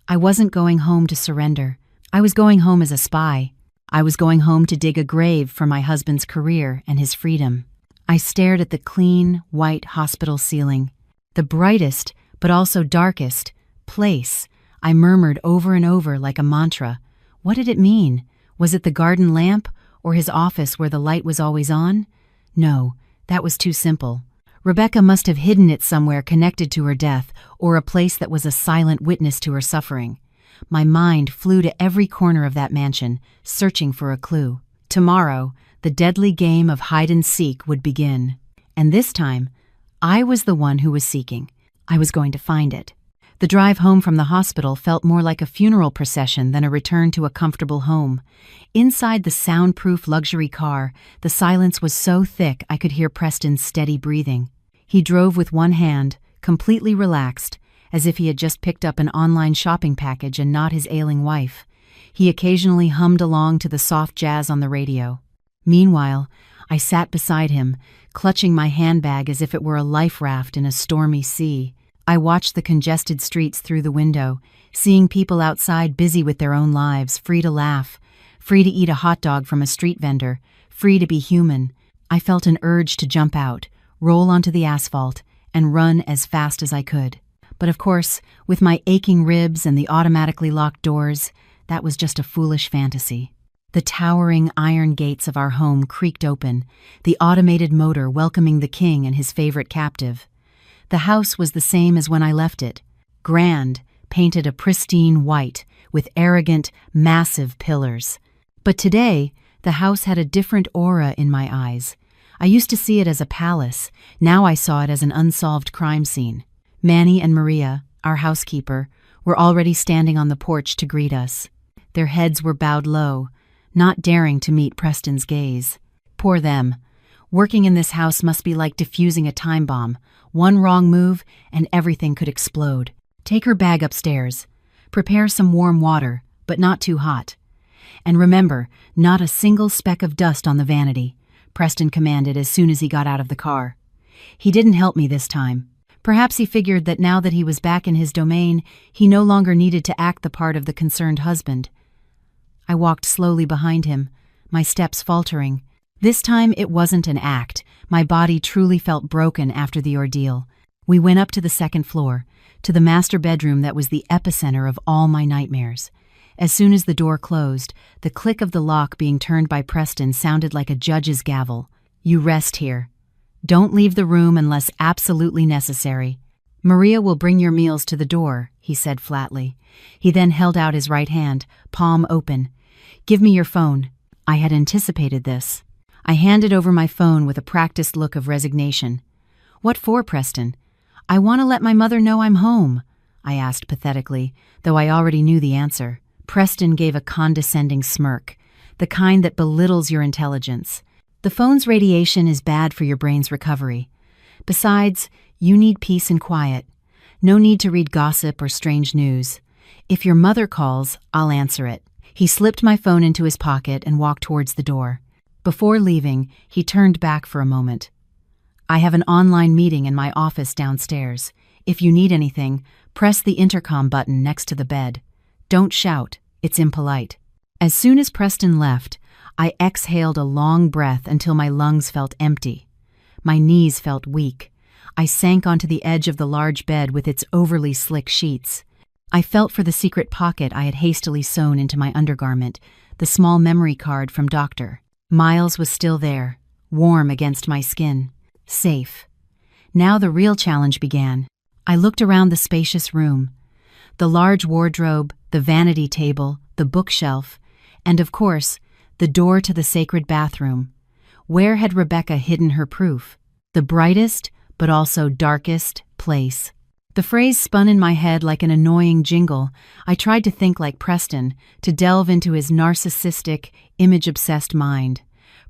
I wasn't going home to surrender. I was going home as a spy. I was going home to dig a grave for my husband's career and his freedom. I stared at the clean, white hospital ceiling. The brightest, but also darkest, place. I murmured over and over like a mantra. What did it mean? Was it the garden lamp, or his office where the light was always on? No, that was too simple. Rebecca must have hidden it somewhere connected to her death, or a place that was a silent witness to her suffering. My mind flew to every corner of that mansion, searching for a clue. Tomorrow, the deadly game of hide-and-seek would begin. And this time, I was the one who was seeking. I was going to find it. The drive home from the hospital felt more like a funeral procession than a return to a comfortable home. Inside the soundproof luxury car, the silence was so thick I could hear Preston's steady breathing. He drove with one hand, completely relaxed, as if he had just picked up an online shopping package and not his ailing wife. He occasionally hummed along to the soft jazz on the radio. Meanwhile, I sat beside him, clutching my handbag as if it were a life raft in a stormy sea. I watched the congested streets through the window, seeing people outside busy with their own lives, free to laugh, free to eat a hot dog from a street vendor, free to be human. I felt an urge to jump out, roll onto the asphalt, and run as fast as I could. But of course, with my aching ribs and the automatically locked doors, that was just a foolish fantasy. The towering iron gates of our home creaked open, the automated motor welcoming the king and his favorite captive. The house was the same as when I left it, grand, painted a pristine white, with arrogant, massive pillars. But today, the house had a different aura in my eyes. I used to see it as a palace. Now I saw it as an unsolved crime scene. Manny and Maria, our housekeeper, were already standing on the porch to greet us. Their heads were bowed low, not daring to meet Preston's gaze. Poor them. Working in this house must be like defusing a time bomb. One wrong move, and everything could explode. Take her bag upstairs. Prepare some warm water, but not too hot. And remember, not a single speck of dust on the vanity, Preston commanded as soon as he got out of the car. He didn't help me this time. Perhaps he figured that now that he was back in his domain, he no longer needed to act the part of the concerned husband. I walked slowly behind him, my steps faltering. This time it wasn't an act. My body truly felt broken after the ordeal. We went up to the second floor, to the master bedroom that was the epicenter of all my nightmares. As soon as the door closed, the click of the lock being turned by Preston sounded like a judge's gavel. "You rest here. Don't leave the room unless absolutely necessary. Maria will bring your meals to the door," he said flatly. He then held out his right hand, palm open. "Give me your phone." I had anticipated this. I handed over my phone with a practiced look of resignation. "What for, Preston?" "I want to let my mother know I'm home," I asked pathetically, though I already knew the answer. Preston gave a condescending smirk, the kind that belittles your intelligence. "The phone's radiation is bad for your brain's recovery. Besides, you need peace and quiet. No need to read gossip or strange news. If your mother calls, I'll answer it." He slipped my phone into his pocket and walked towards the door. Before leaving, he turned back for a moment. "I have an online meeting in my office downstairs. If you need anything, press the intercom button next to the bed. Don't shout, it's impolite." As soon as Preston left, I exhaled a long breath until my lungs felt empty. My knees felt weak. I sank onto the edge of the large bed with its overly slick sheets. I felt for the secret pocket I had hastily sewn into my undergarment, the small memory card from Doctor. Miles was still there, warm against my skin. Safe. Now the real challenge began. I looked around the spacious room. The large wardrobe, the vanity table, the bookshelf, and of course, the door to the sacred bathroom. Where had Rebecca hidden her proof? The brightest, but also darkest, place. The phrase spun in my head like an annoying jingle. I tried to think like Preston, to delve into his narcissistic, image-obsessed mind.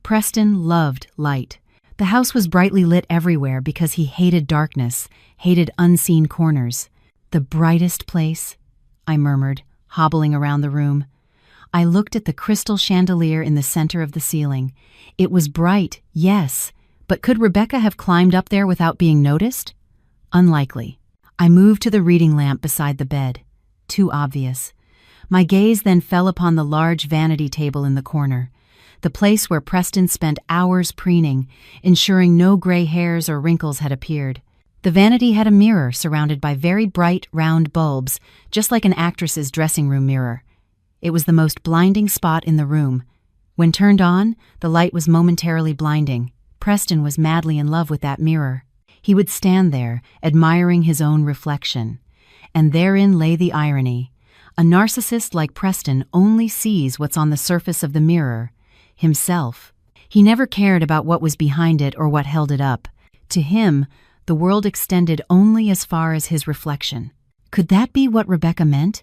Preston loved light. The house was brightly lit everywhere because he hated darkness, hated unseen corners. "The brightest place," I murmured, hobbling around the room. I looked at the crystal chandelier in the center of the ceiling. It was bright, yes, but could Rebecca have climbed up there without being noticed? Unlikely. I moved to the reading lamp beside the bed. Too obvious. My gaze then fell upon the large vanity table in the corner, the place where Preston spent hours preening, ensuring no gray hairs or wrinkles had appeared. The vanity had a mirror surrounded by very bright, round bulbs, just like an actress's dressing room mirror. It was the most blinding spot in the room. When turned on, the light was momentarily blinding. Preston was madly in love with that mirror. He would stand there, admiring his own reflection. And therein lay the irony. A narcissist like Preston only sees what's on the surface of the mirror, himself. He never cared about what was behind it or what held it up. To him, the world extended only as far as his reflection. Could that be what Rebecca meant?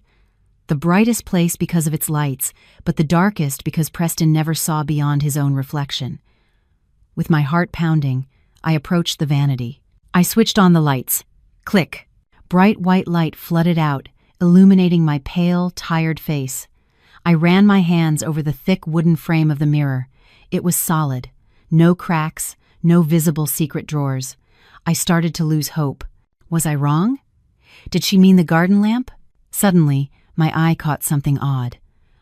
The brightest place because of its lights, but the darkest because Preston never saw beyond his own reflection. With my heart pounding, I approached the vanity. I switched on the lights. Click. Bright white light flooded out, illuminating my pale, tired face. I ran my hands over the thick wooden frame of the mirror. It was solid. No cracks, no visible secret drawers. I started to lose hope. Was I wrong? Did she mean the garden lamp? Suddenly, my eye caught something odd.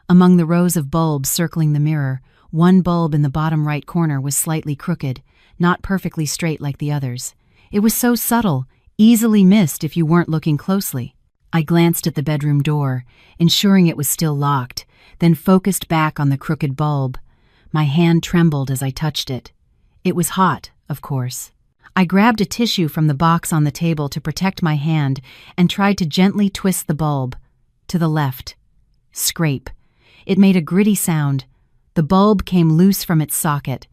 Among the rows of bulbs circling the mirror, one bulb in the bottom right corner was slightly crooked, not perfectly straight like the others. It was so subtle, easily missed if you weren't looking closely. I glanced at the bedroom door, ensuring it was still locked, then focused back on the crooked bulb. My hand trembled as I touched it. It was hot, of course. I grabbed a tissue from the box on the table to protect my hand and tried to gently twist the bulb. To the left. Scrape. It made a gritty sound. The bulb came loose from its socket.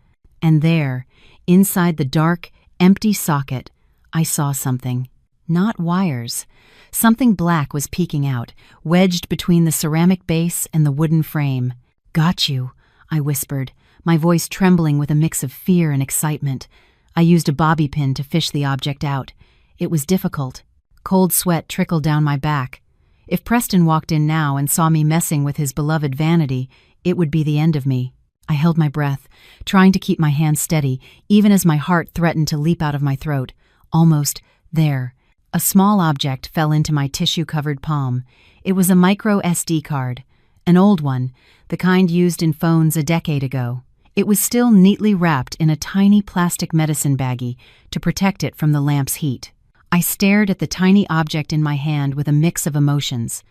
And there, inside the dark, empty socket, I saw something. Not wires. Something black was peeking out, wedged between the ceramic base and the wooden frame. "Got you," I whispered, my voice trembling with a mix of fear and excitement. I used a bobby pin to fish the object out. It was difficult. Cold sweat trickled down my back. If Preston walked in now and saw me messing with his beloved vanity, it would be the end of me. I held my breath, trying to keep my hand steady, even as my heart threatened to leap out of my throat. Almost there. A small object fell into my tissue-covered palm. It was a micro SD card. An old one, the kind used in phones a decade ago. It was still neatly wrapped in a tiny plastic medicine baggie to protect it from the lamp's heat. I stared at the tiny object in my hand with a mix of emotions.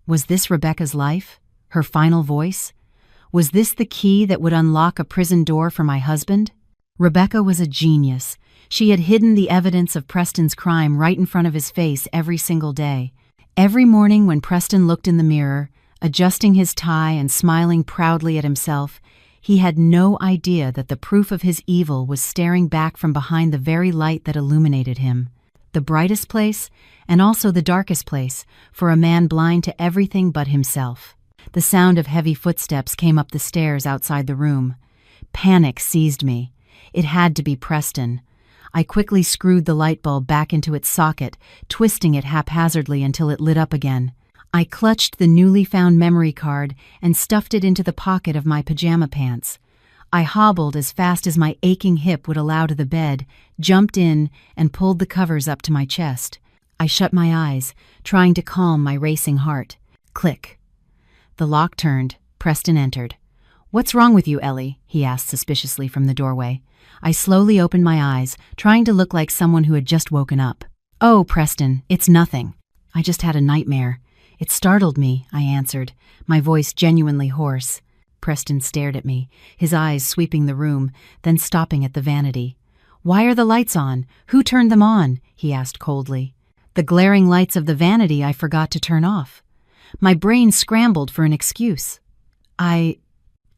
Was this Rebecca's life? Her final voice? Was this the key that would unlock a prison door for my husband? Rebecca was a genius. She had hidden the evidence of Preston's crime right in front of his face every single day. Every morning when Preston looked in the mirror, adjusting his tie and smiling proudly at himself, he had no idea that the proof of his evil was staring back from behind the very light that illuminated him. The brightest place, and also the darkest place, for a man blind to everything but himself. The sound of heavy footsteps came up the stairs outside the room. Panic seized me. It had to be Preston. I quickly screwed the light bulb back into its socket, twisting it haphazardly until it lit up again. I clutched the newly found memory card and stuffed it into the pocket of my pajama pants. I hobbled as fast as my aching hip would allow to the bed, jumped in, and pulled the covers up to my chest. I shut my eyes, trying to calm my racing heart. Click. The lock turned. Preston entered. "What's wrong with you, Ellie?" he asked suspiciously from the doorway. I slowly opened my eyes, trying to look like someone who had just woken up. "Oh, Preston, it's nothing. I just had a nightmare. It startled me," I answered, my voice genuinely hoarse. Preston stared at me, his eyes sweeping the room, then stopping at the vanity. "Why are the lights on? Who turned them on?" he asked coldly. "The glaring lights of the vanity I forgot to turn off." My brain scrambled for an excuse. I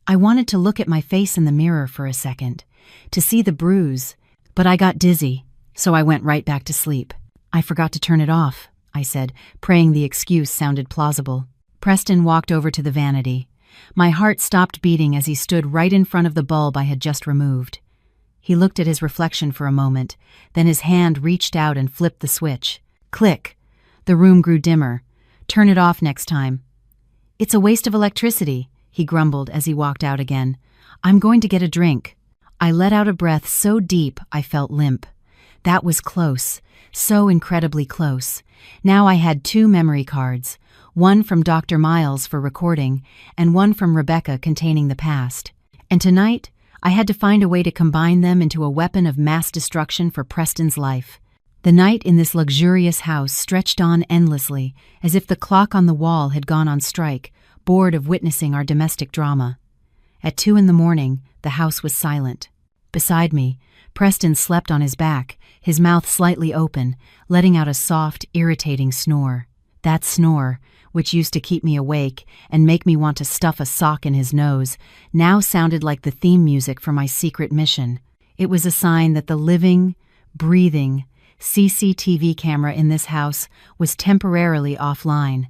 wanted to look at my face in the mirror for a second, to see the bruise, but I got dizzy, so I went right back to sleep. "I forgot to turn it off," I said, praying the excuse sounded plausible. Preston walked over to the vanity. My heart stopped beating as he stood right in front of the bulb I had just removed. He looked at his reflection for a moment, then his hand reached out and flipped the switch. Click! The room grew dimmer. "Turn it off next time." "It's a waste of electricity," he grumbled as he walked out again. "I'm going to get a drink." I let out a breath so deep I felt limp. That was close, so incredibly close. Now I had 2 memory cards, one from Dr. Miles for recording, and one from Rebecca containing the past. And tonight, I had to find a way to combine them into a weapon of mass destruction for Preston's life. The night in this luxurious house stretched on endlessly, as if the clock on the wall had gone on strike, bored of witnessing our domestic drama. At 2 a.m, the house was silent. Beside me, Preston slept on his back, his mouth slightly open, letting out a soft, irritating snore. That snore, which used to keep me awake and make me want to stuff a sock in his nose, now sounded like the theme music for my secret mission. It was a sign that the living, breathing CCTV camera in this house was temporarily offline.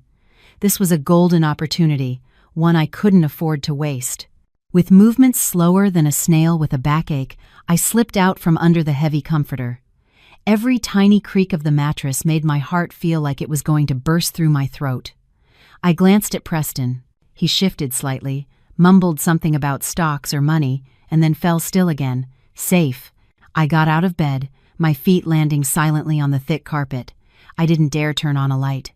This was a golden opportunity, one I couldn't afford to waste. With movements slower than a snail with a backache, I slipped out from under the heavy comforter. Every tiny creak of the mattress made my heart feel like it was going to burst through my throat. I glanced at Preston. He shifted slightly, mumbled something about stocks or money, and then fell still again. Safe. I got out of bed, my feet landing silently on the thick carpet. I didn't dare turn on a light.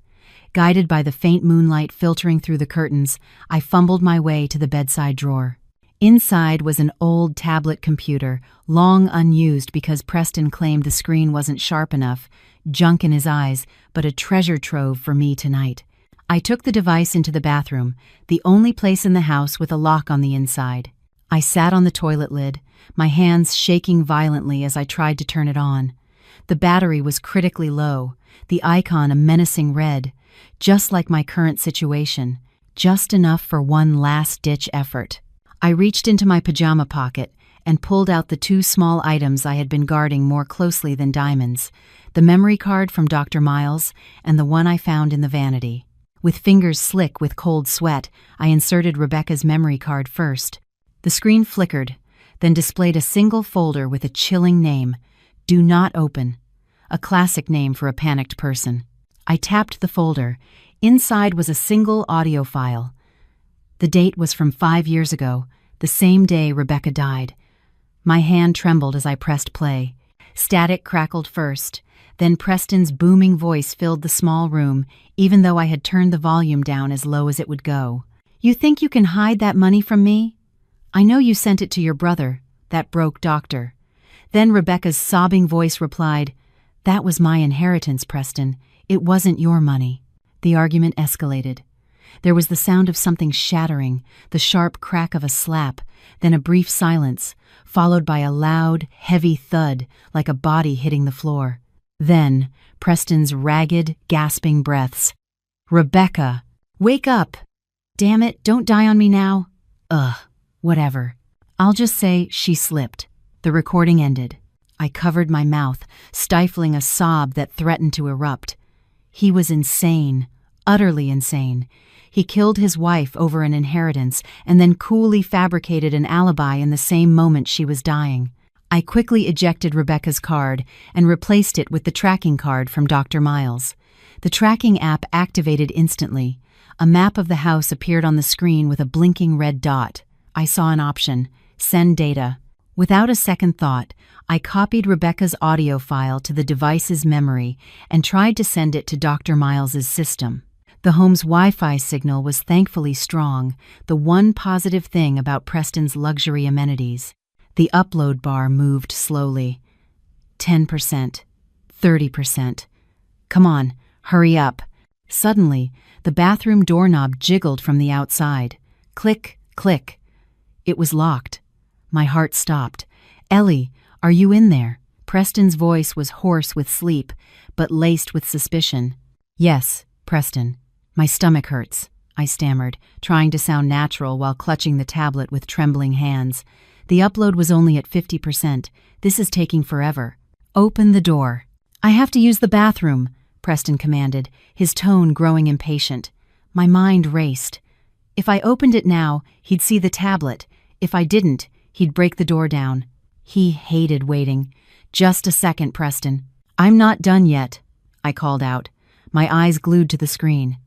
Guided by the faint moonlight filtering through the curtains, I fumbled my way to the bedside drawer. Inside was an old tablet computer, long unused because Preston claimed the screen wasn't sharp enough, junk in his eyes, but a treasure trove for me tonight. I took the device into the bathroom, the only place in the house with a lock on the inside. I sat on the toilet lid, my hands shaking violently as I tried to turn it on. The battery was critically low, the icon a menacing red, just like my current situation, just enough for one last-ditch effort. I reached into my pajama pocket, and pulled out the two small items I had been guarding more closely than diamonds, the memory card from Dr. Miles and the one I found in the vanity. With fingers slick with cold sweat, I inserted Rebecca's memory card first. The screen flickered, then displayed a single folder with a chilling name, "Do Not Open," a classic name for a panicked person. I tapped the folder. Inside was a single audio file. The date was from 5 years ago, the same day Rebecca died. My hand trembled as I pressed play. Static crackled first, then Preston's booming voice filled the small room, even though I had turned the volume down as low as it would go. "You think you can hide that money from me? I know you sent it to your brother, that broke doctor." Then Rebecca's sobbing voice replied, "That was my inheritance, Preston. It wasn't your money." The argument escalated. There was the sound of something shattering, the sharp crack of a slap, then a brief silence, followed by a loud, heavy thud like a body hitting the floor. Then, Preston's ragged, gasping breaths. "Rebecca! Wake up! Damn it, don't die on me now." Whatever. I'll just say she slipped. The recording ended. I covered my mouth, stifling a sob that threatened to erupt. He was insane, utterly insane. He killed his wife over an inheritance and then coolly fabricated an alibi in the same moment she was dying. I quickly ejected Rebecca's card and replaced it with the tracking card from Dr. Miles. The tracking app activated instantly. A map of the house appeared on the screen with a blinking red dot. I saw an option: send data. Without a second thought, I copied Rebecca's audio file to the device's memory and tried to send it to Dr. Miles's system. The home's Wi-Fi signal was thankfully strong, the one positive thing about Preston's luxury amenities. The upload bar moved slowly. 10%, 30%. Come on, hurry up. Suddenly, the bathroom doorknob jiggled from the outside. Click, click. It was locked. My heart stopped. "Ellie, are you in there?" Preston's voice was hoarse with sleep, but laced with suspicion. "Yes, Preston. My stomach hurts," I stammered, trying to sound natural while clutching the tablet with trembling hands. "The upload was only at 50%. This is taking forever." "Open the door." "I have to use the bathroom," Preston commanded, his tone growing impatient. My mind raced. If I opened it now, he'd see the tablet. If I didn't, he'd break the door down. He hated waiting. "Just a second, Preston." "I'm not done yet," I called out, my eyes glued to the screen.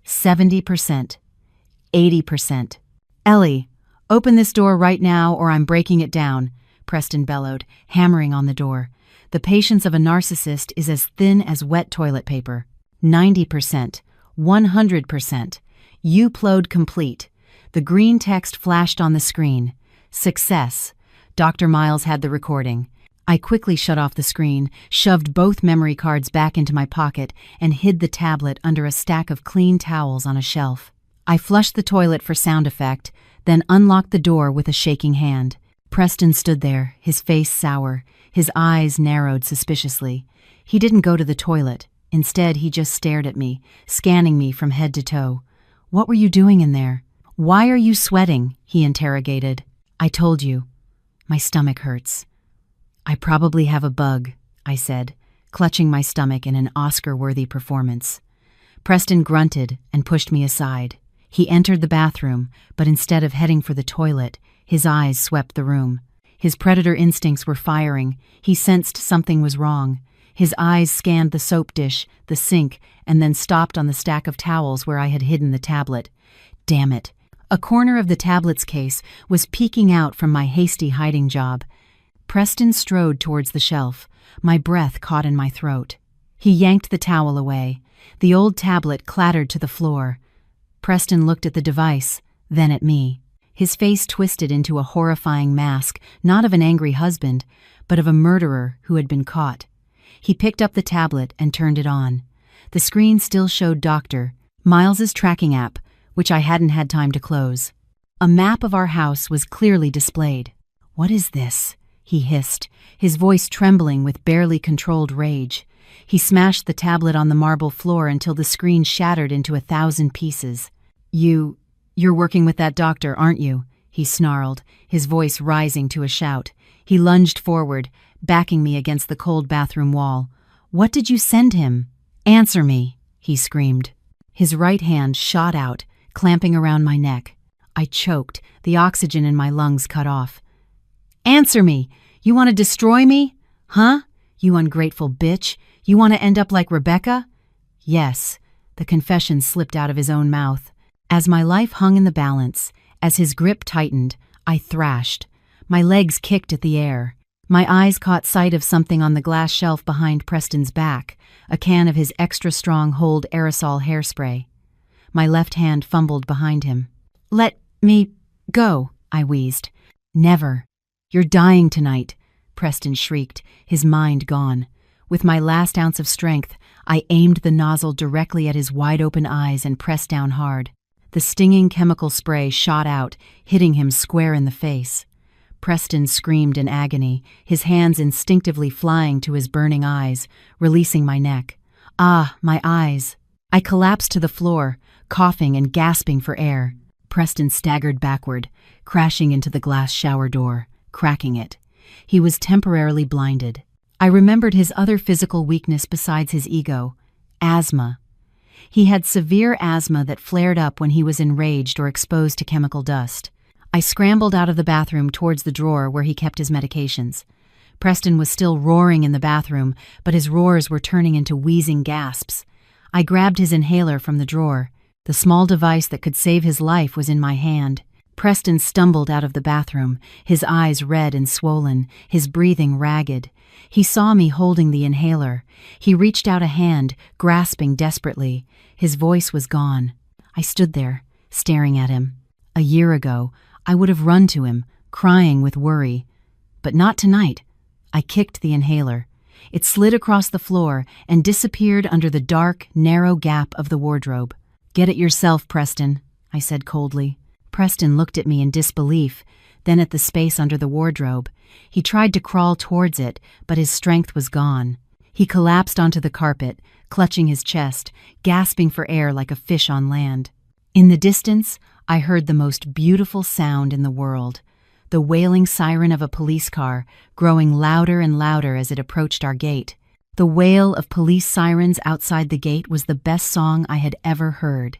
70%. 80%. "Ellie, open this door right now or I'm breaking it down," Preston bellowed, hammering on the door. The patience of a narcissist is as thin as wet toilet paper. 90%. 100%. Upload complete. The green text flashed on the screen. Success. Dr. Miles had the recording. I quickly shut off the screen, shoved both memory cards back into my pocket, and hid the tablet under a stack of clean towels on a shelf. I flushed the toilet for sound effect, then unlocked the door with a shaking hand. Preston stood there, his face sour, his eyes narrowed suspiciously. He didn't go to the toilet. Instead, he just stared at me, scanning me from head to toe. "What were you doing in there?" "Why are you sweating?" he interrogated. "I told you. My stomach hurts." "I probably have a bug," I said, clutching my stomach in an Oscar-worthy performance. Preston grunted and pushed me aside. He entered the bathroom, but instead of heading for the toilet, his eyes swept the room. His predator instincts were firing. He sensed something was wrong. His eyes scanned the soap dish, the sink, and then stopped on the stack of towels where I had hidden the tablet. Damn it. A corner of the tablet's case was peeking out from my hasty hiding job. Preston strode towards the shelf. My breath caught in my throat. He yanked the towel away. The old tablet clattered to the floor. Preston looked at the device, then at me. His face twisted into a horrifying mask, not of an angry husband, but of a murderer who had been caught. He picked up the tablet and turned it on. The screen still showed Dr. Miles's tracking app, which I hadn't had time to close. A map of our house was clearly displayed. "What is this?" he hissed, his voice trembling with barely controlled rage. He smashed the tablet on the marble floor until the screen shattered into 1,000 pieces. You're working with that doctor, aren't you?" he snarled, his voice rising to a shout. He lunged forward, backing me against the cold bathroom wall. "What did you send him?" "Answer me," he screamed. His right hand shot out, clamping around my neck. I choked, the oxygen in my lungs cut off. "Answer me! You want to destroy me? Huh? You ungrateful bitch! You want to end up like Rebecca?" "Yes," the confession slipped out of his own mouth. As my life hung in the balance, as his grip tightened, I thrashed. My legs kicked at the air. My eyes caught sight of something on the glass shelf behind Preston's back, a can of his extra-strong Hold aerosol hairspray. My left hand fumbled behind him. "Let me go," I wheezed. "Never. You're dying tonight," Preston shrieked, his mind gone. With my last ounce of strength, I aimed the nozzle directly at his wide-open eyes and pressed down hard. The stinging chemical spray shot out, hitting him square in the face. Preston screamed in agony, his hands instinctively flying to his burning eyes, releasing my neck. Ah, my eyes. I collapsed to the floor, coughing and gasping for air. Preston staggered backward, crashing into the glass shower door, cracking it. He was temporarily blinded. I remembered his other physical weakness besides his ego: asthma. He had severe asthma that flared up when he was enraged or exposed to chemical dust. I scrambled out of the bathroom towards the drawer where he kept his medications. Preston was still roaring in the bathroom, but his roars were turning into wheezing gasps. I grabbed his inhaler from the drawer. The small device that could save his life was in my hand. Preston stumbled out of the bathroom, his eyes red and swollen, his breathing ragged. He saw me holding the inhaler. He reached out a hand, grasping desperately. His voice was gone. I stood there, staring at him. A year ago, I would have run to him, crying with worry. But not tonight. I kicked the inhaler. It slid across the floor and disappeared under the dark, narrow gap of the wardrobe. "Get it yourself, Preston," I said coldly. Preston looked at me in disbelief, then at the space under the wardrobe. He tried to crawl towards it, but his strength was gone. He collapsed onto the carpet, clutching his chest, gasping for air like a fish on land. In the distance, I heard the most beautiful sound in the world, the wailing siren of a police car, growing louder and louder as it approached our gate. The wail of police sirens outside the gate was the best song I had ever heard.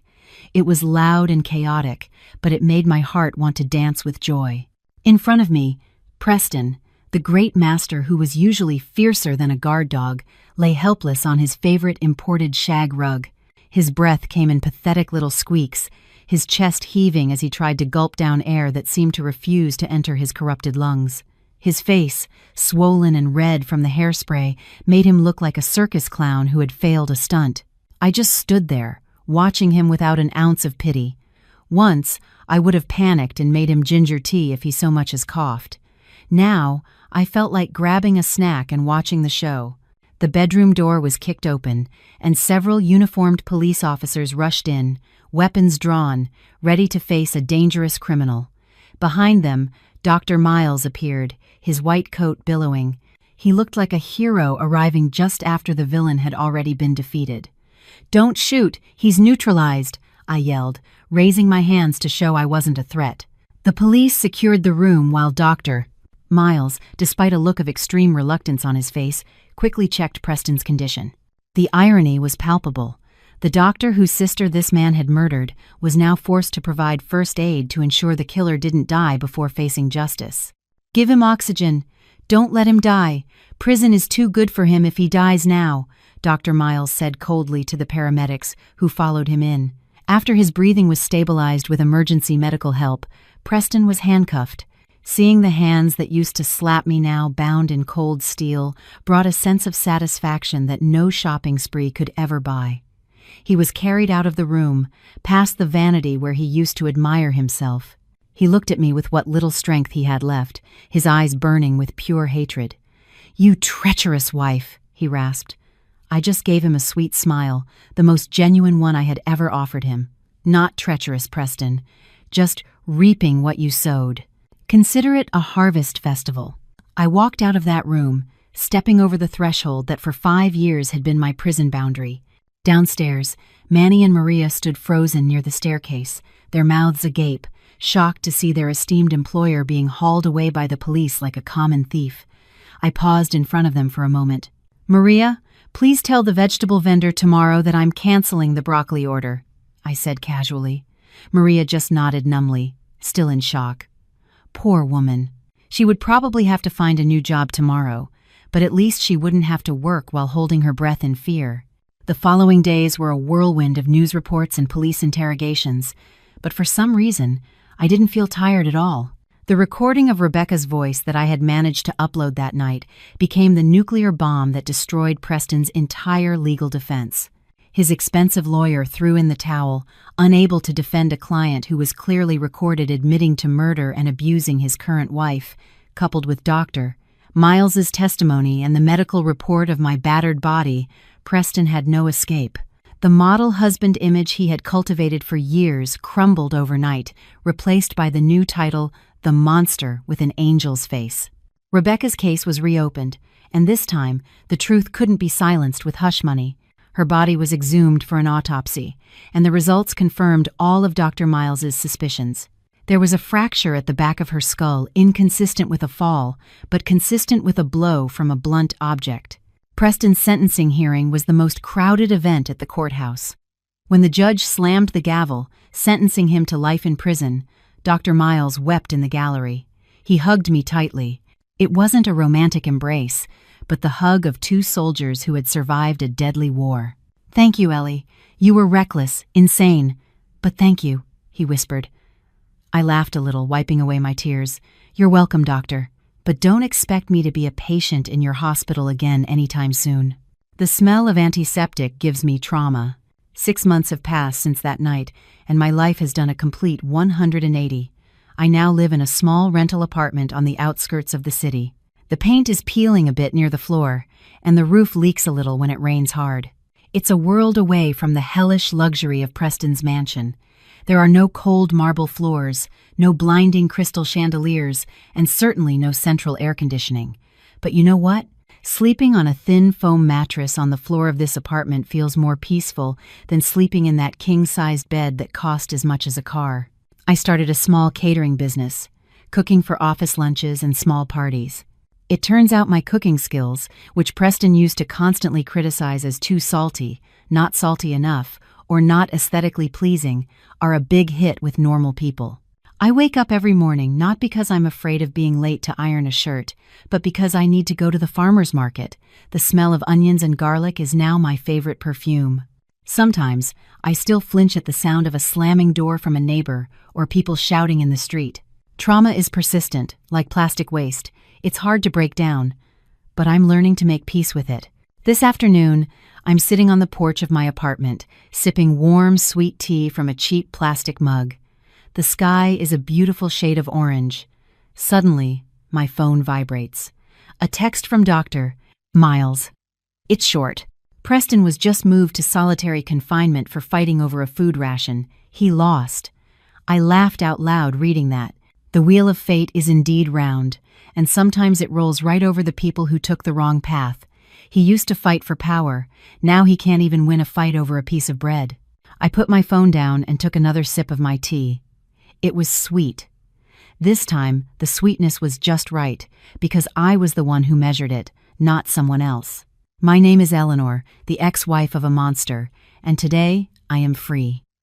It was loud and chaotic, but it made my heart want to dance with joy. In front of me, Preston, the great master who was usually fiercer than a guard dog, lay helpless on his favorite imported shag rug. His breath came in pathetic little squeaks, his chest heaving as he tried to gulp down air that seemed to refuse to enter his corrupted lungs. His face, swollen and red from the hairspray, made him look like a circus clown who had failed a stunt. I just stood there, watching him without an ounce of pity. Once, I would have panicked and made him ginger tea if he so much as coughed. Now, I felt like grabbing a snack and watching the show. The bedroom door was kicked open, and several uniformed police officers rushed in, weapons drawn, ready to face a dangerous criminal. Behind them, Dr. Miles appeared, his white coat billowing. He looked like a hero arriving just after the villain had already been defeated. "Don't shoot, he's neutralized," I yelled, raising my hands to show I wasn't a threat. The police secured the room while Dr. Miles, despite a look of extreme reluctance on his face, quickly checked Preston's condition. The irony was palpable. The doctor whose sister this man had murdered was now forced to provide first aid to ensure the killer didn't die before facing justice. "Give him oxygen. Don't let him die. Prison is too good for him if he dies now," Dr. Miles said coldly to the paramedics who followed him in. After his breathing was stabilized with emergency medical help, Preston was handcuffed. Seeing the hands that used to slap me now bound in cold steel brought a sense of satisfaction that no shopping spree could ever buy. He was carried out of the room, past the vanity where he used to admire himself. He looked at me with what little strength he had left, his eyes burning with pure hatred. "You treacherous wife," he rasped. I just gave him a sweet smile, the most genuine one I had ever offered him. "Not treacherous, Preston. Just reaping what you sowed. Consider it a harvest festival." I walked out of that room, stepping over the threshold that for 5 years had been my prison boundary. Downstairs, Manny and Maria stood frozen near the staircase, their mouths agape, shocked to see their esteemed employer being hauled away by the police like a common thief. I paused in front of them for a moment. "Maria, please tell the vegetable vendor tomorrow that I'm canceling the broccoli order," I said casually. Maria just nodded numbly, still in shock. Poor woman. She would probably have to find a new job tomorrow, but at least she wouldn't have to work while holding her breath in fear. The following days were a whirlwind of news reports and police interrogations, but for some reason, I didn't feel tired at all. The recording of Rebecca's voice that I had managed to upload that night became the nuclear bomb that destroyed Preston's entire legal defense. His expensive lawyer threw in the towel, unable to defend a client who was clearly recorded admitting to murder and abusing his current wife, coupled with Dr. Miles's testimony and the medical report of my battered body. Preston had no escape. The model husband image he had cultivated for years crumbled overnight, replaced by the new title, "The Monster with an Angel's Face." Rebecca's case was reopened, and this time, the truth couldn't be silenced with hush money. Her body was exhumed for an autopsy, and the results confirmed all of Dr. Miles's suspicions. There was a fracture at the back of her skull, inconsistent with a fall, but consistent with a blow from a blunt object. Preston's sentencing hearing was the most crowded event at the courthouse. When the judge slammed the gavel, sentencing him to life in prison, Dr. Miles wept in the gallery. He hugged me tightly. It wasn't a romantic embrace, but the hug of two soldiers who had survived a deadly war. "Thank you, Ellie. You were reckless, insane. But thank you," he whispered. I laughed a little, wiping away my tears. "You're welcome, doctor. But don't expect me to be a patient in your hospital again anytime soon." The smell of antiseptic gives me trauma. 6 months have passed since that night, and my life has done a complete 180. I now live in a small rental apartment on the outskirts of the city. The paint is peeling a bit near the floor, and the roof leaks a little when it rains hard. It's a world away from the hellish luxury of Preston's mansion. There are no cold marble floors, no blinding crystal chandeliers, and certainly no central air conditioning. But you know what? Sleeping on a thin foam mattress on the floor of this apartment feels more peaceful than sleeping in that king-sized bed that cost as much as a car. I started a small catering business, cooking for office lunches and small parties. It turns out my cooking skills, which Preston used to constantly criticize as too salty, not salty enough, or not aesthetically pleasing, are a big hit with normal people. I wake up every morning not because I'm afraid of being late to iron a shirt, but because I need to go to the farmer's market. The smell of onions and garlic is now my favorite perfume. Sometimes, I still flinch at the sound of a slamming door from a neighbor or people shouting in the street. Trauma is persistent, like plastic waste. It's hard to break down, but I'm learning to make peace with it. This afternoon, I'm sitting on the porch of my apartment, sipping warm, sweet tea from a cheap plastic mug. The sky is a beautiful shade of orange. Suddenly, my phone vibrates. A text from Dr. Miles. It's short. Preston was just moved to solitary confinement for fighting over a food ration. He lost. I laughed out loud reading that. The wheel of fate is indeed round, and sometimes it rolls right over the people who took the wrong path. He used to fight for power. Now he can't even win a fight over a piece of bread. I put my phone down and took another sip of my tea. It was sweet. This time, the sweetness was just right, because I was the one who measured it, not someone else. My name is Eleanor, the ex-wife of a monster, and today I am free.